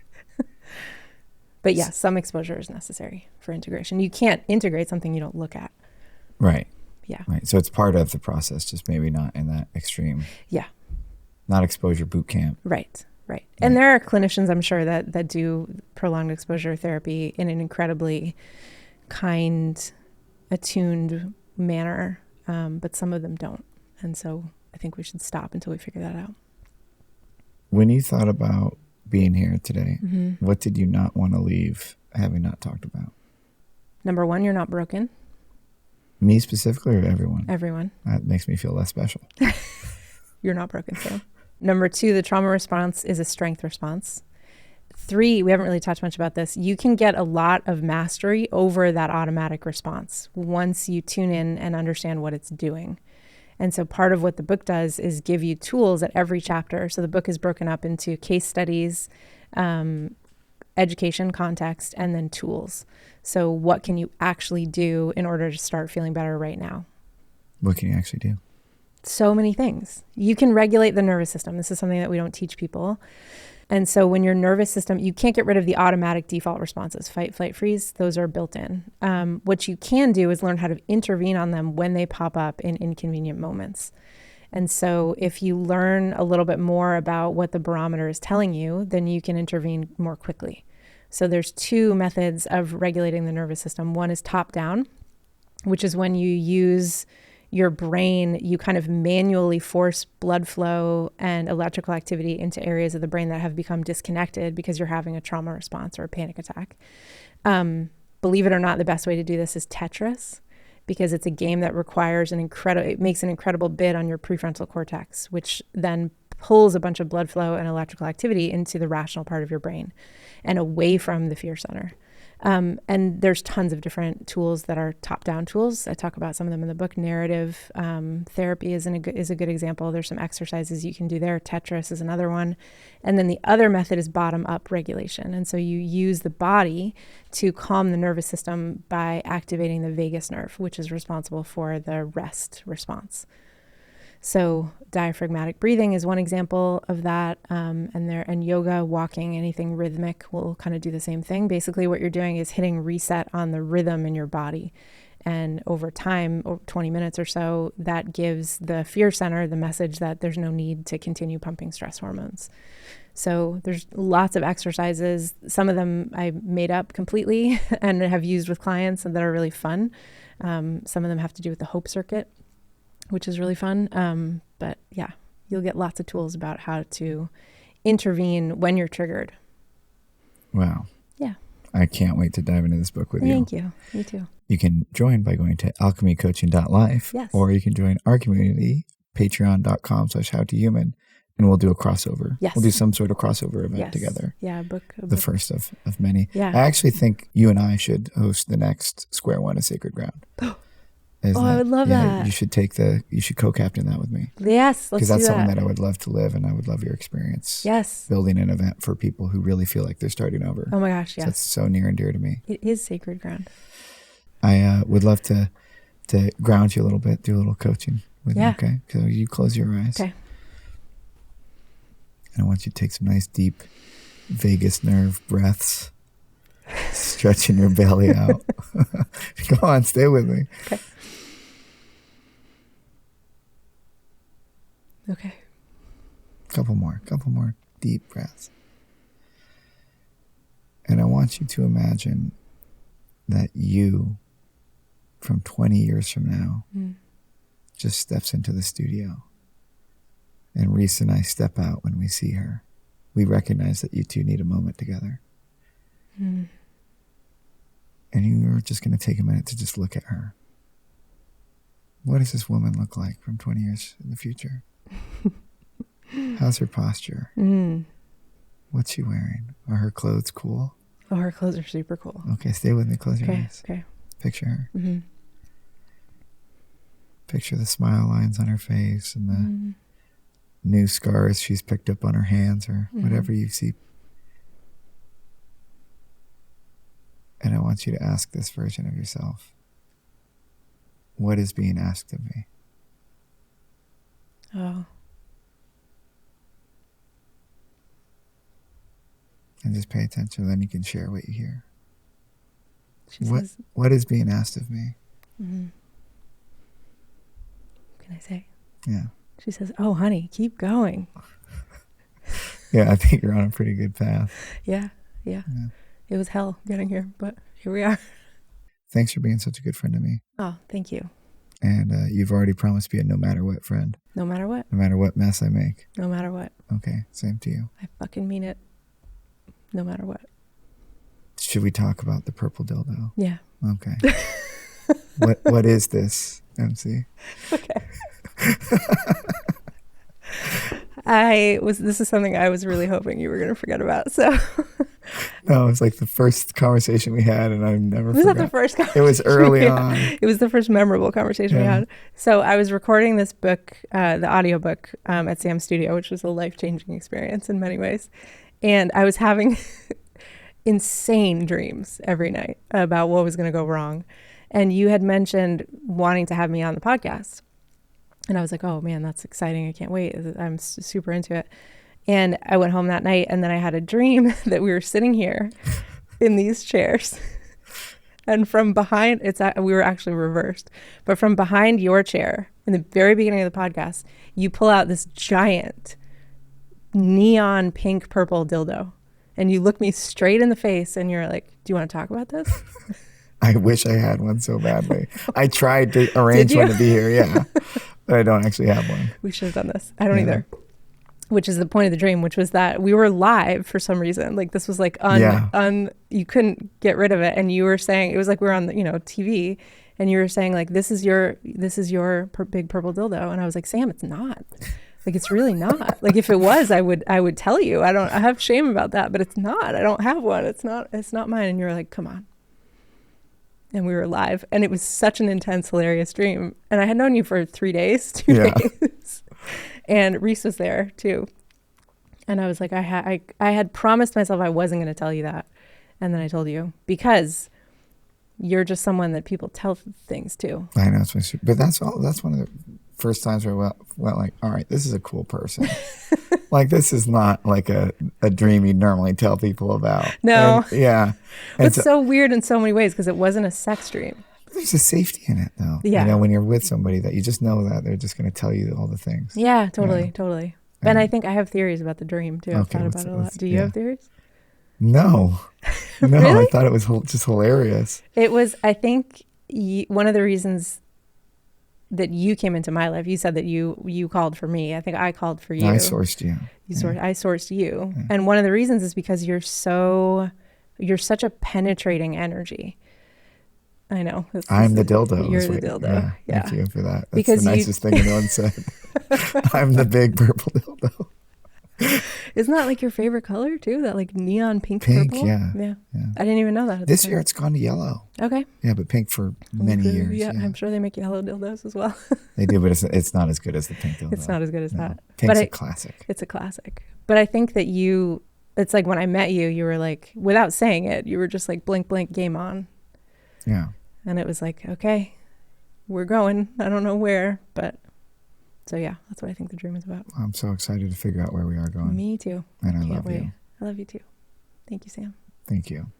But yes, some exposure is necessary for integration. You can't integrate something you don't look at. Right. Yeah. Right. So it's part of the process, just maybe not in that extreme. Yeah. Not exposure boot camp. Right. Right. And there are clinicians, I'm sure, that do prolonged exposure therapy in an incredibly kind, attuned manner, but some of them don't. And so I think we should stop until we figure that out. When you thought about being here today, what did you not want to leave having not talked about? Number one, you're not broken. Me specifically or everyone? Everyone. That makes me feel less special. You're not broken, Sam. Number two, the trauma response is a strength response. Three, we haven't really talked much about this. You can get a lot of mastery over that automatic response once you tune in and understand what it's doing. And so part of what the book does is give you tools at every chapter. So the book is broken up into case studies, education, context, and then tools. So what can you actually do in order to start feeling better right now? What can you actually do? So many things. You can regulate the nervous system. This is something that we don't teach people. And so when your nervous system, you can't get rid of the automatic default responses, fight, flight, freeze. Those are built in. What you can do is learn how to intervene on them when they pop up in inconvenient moments. And so if you learn a little bit more about what the barometer is telling you, then you can intervene more quickly. So there's two methods of regulating the nervous system. One is top down, which is when you use your brain, you kind of manually force blood flow and electrical activity into areas of the brain that have become disconnected because you're having a trauma response or a panic attack. Believe it or not, the best way to do this is Tetris, because it's a game that requires it makes an incredible bid on your prefrontal cortex, which then pulls a bunch of blood flow and electrical activity into the rational part of your brain and away from the fear center. And there's tons of different tools that are top-down tools. I talk about some of them in the book. Narrative therapy is a good example. There's some exercises you can do there. Tetris is another one. And then the other method is bottom-up regulation. And so you use the body to calm the nervous system by activating the vagus nerve, which is responsible for the rest response. So diaphragmatic breathing is one example of that. And yoga, walking, anything rhythmic will kind of do the same thing. Basically what you're doing is hitting reset on the rhythm in your body. And over time, 20 minutes or so, that gives the fear center the message that there's no need to continue pumping stress hormones. So there's lots of exercises. Some of them I made up completely and have used with clients and that are really fun. Some of them have to do with the Hope Circuit, which is really fun. But yeah, you'll get lots of tools about how to intervene when you're triggered. Wow. Yeah. I can't wait to dive into this book with you. Thank you. Me too. You can join by going to alchemycoaching.life. Yes. Or you can join our community, patreon.com/howtohuman, and we'll do a crossover. Yes. We'll do some sort of crossover event together. Yeah, a book. The first of many. Yeah. I actually think you and I should host the next Square One of Sacred Ground. I would love that. You should you should co-captain that with me. Yes, let's do that. Because that's something that I would love to live, and I would love your experience. Yes. Building an event for people who really feel like they're starting over. Oh my gosh, yes. That's so near and dear to me. It is sacred ground. I would love to ground you a little bit, do a little coaching with you, okay? So you close your eyes. Okay. And I want you to take some nice deep vagus nerve breaths, stretching your belly out. Go on, stay with me. Okay. Okay. Couple more deep breaths. And I want you to imagine that you, from 20 years from now, just steps into the studio. And Reese and I step out when we see her. We recognize that you two need a moment together. And you're just going to take a minute to just look at her. What does this woman look like from 20 years in the future? How's her posture? What's she wearing? Are her clothes cool? Oh, her clothes are super cool. Okay, stay with me. Close your eyes. Okay. Picture her. Picture the smile lines on her face and the new scars she's picked up on her hands or whatever you see. And I want you to ask this version of yourself, what is being asked of me? Oh. And just pay attention, then you can share what you hear. Says, what is being asked of me? Can I say? Yeah. She says, oh, honey, keep going. Yeah, I think you're on a pretty good path. Yeah. It was hell getting here, but here we are. Thanks for being such a good friend to me. Oh, thank you. And you've already promised to be a no matter what friend. No matter what. No matter what mess I make. No matter what. Okay, same to you. I fucking mean it. No matter what. Should we talk about the purple dildo? Yeah. Okay. What is this, MC? Okay. This is something I was really hoping you were going to forget about. So no, it was like the first conversation we had, and I never forgot. Was that the first conversation? It was early on. It was the first memorable conversation we had. So I was recording this book, the audiobook, at Sam's studio, which was a life-changing experience in many ways. And I was having insane dreams every night about what was going to go wrong. And you had mentioned wanting to have me on the podcast. And I was like, oh man, that's exciting. I can't wait. I'm super into it. And I went home that night, and then I had a dream that we were sitting here in these chairs. And from behind, we were actually reversed, but from behind your chair in the very beginning of the podcast, you pull out this giant neon pink purple dildo, and you look me straight in the face, and you're like, do you want to talk about this? I wish I had one so badly. I tried to arrange one to be here, yeah, but I don't actually have one. We should have done this. I don't either. Which is the point of the dream, which was that we were live for some reason. Like this was like you couldn't get rid of it. And you were saying, it was like we were on the, TV, and you were saying like, this is your big purple dildo. And I was like, Sam, it's not. Like, it's really not. Like if it was, I would tell you. I have shame about that, but it's not. I don't have one. It's not mine. And you were like, come on. And we were live, and it was such an intense, hilarious dream. And I had known you for 3 days, 2 days. And Reese was there too. And I was like, I had promised myself I wasn't going to tell you that. And then I told you because you're just someone that people tell things to. I know, but that's one of the first times where I went like, all right, this is a cool person. Like this is not like a dream you'd normally tell people about. No. And It's so weird in so many ways because it wasn't a sex dream. There's a safety in it though. Yeah. When you're with somebody that you just know that they're just going to tell you all the things. Yeah, totally. And I think I have theories about the dream too. I've thought about it a lot. Do you have theories? No. Really? I thought it was just hilarious. It was, I think, one of the reasons that you came into my life. You said that you called for me. I think I called for you. I sourced you. I sourced you. Yeah. And one of the reasons is because you're such a penetrating energy. I know. I'm the dildo. You're the dildo. Yeah. Thank you for that. That's because the nicest thing anyone said. I'm the big purple dildo. Isn't that like your favorite color too? That like neon pink purple? Yeah. I didn't even know that. This year it's gone to yellow. Okay. Yeah, but pink for many years. Yeah, I'm sure they make yellow dildos as well. They do, but it's not as good as the pink dildo. It's not as good as that. Pink's a classic. It's a classic. But I think that it's like when I met you, you were like, without saying it, you were just like blink, blink, game on. Yeah. And it was like, okay, we're going. I don't know where, but so yeah, that's what I think the dream is about. I'm so excited to figure out where we are going. Me too. And I love you. I love you too. Thank you, Sam. Thank you.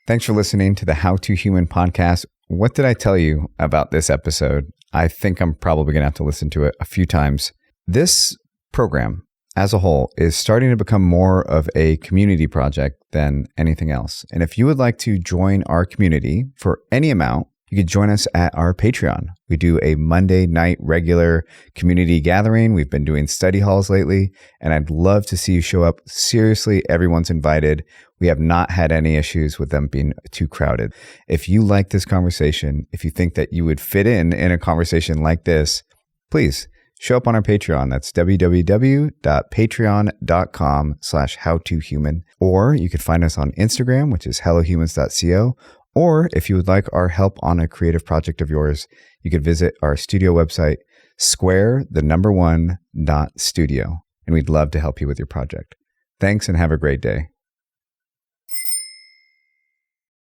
Thanks for listening to the How to Human podcast. What did I tell you about this episode? I think I'm probably going to have to listen to it a few times. This program, as a whole is starting to become more of a community project than anything else. And if you would like to join our community for any amount, you could join us at our Patreon. We do a Monday night regular community gathering. We've been doing study halls lately, and I'd love to see you show up. Seriously, everyone's invited. We have not had any issues with them being too crowded. If you like this conversation, if you think that you would fit in a conversation like this, please show up on our Patreon. That's www.patreon.com/howtohuman. Or you could find us on Instagram, which is hellohumans.co. Or if you would like our help on a creative project of yours, you could visit our studio website, square1.studio. And we'd love to help you with your project. Thanks and have a great day.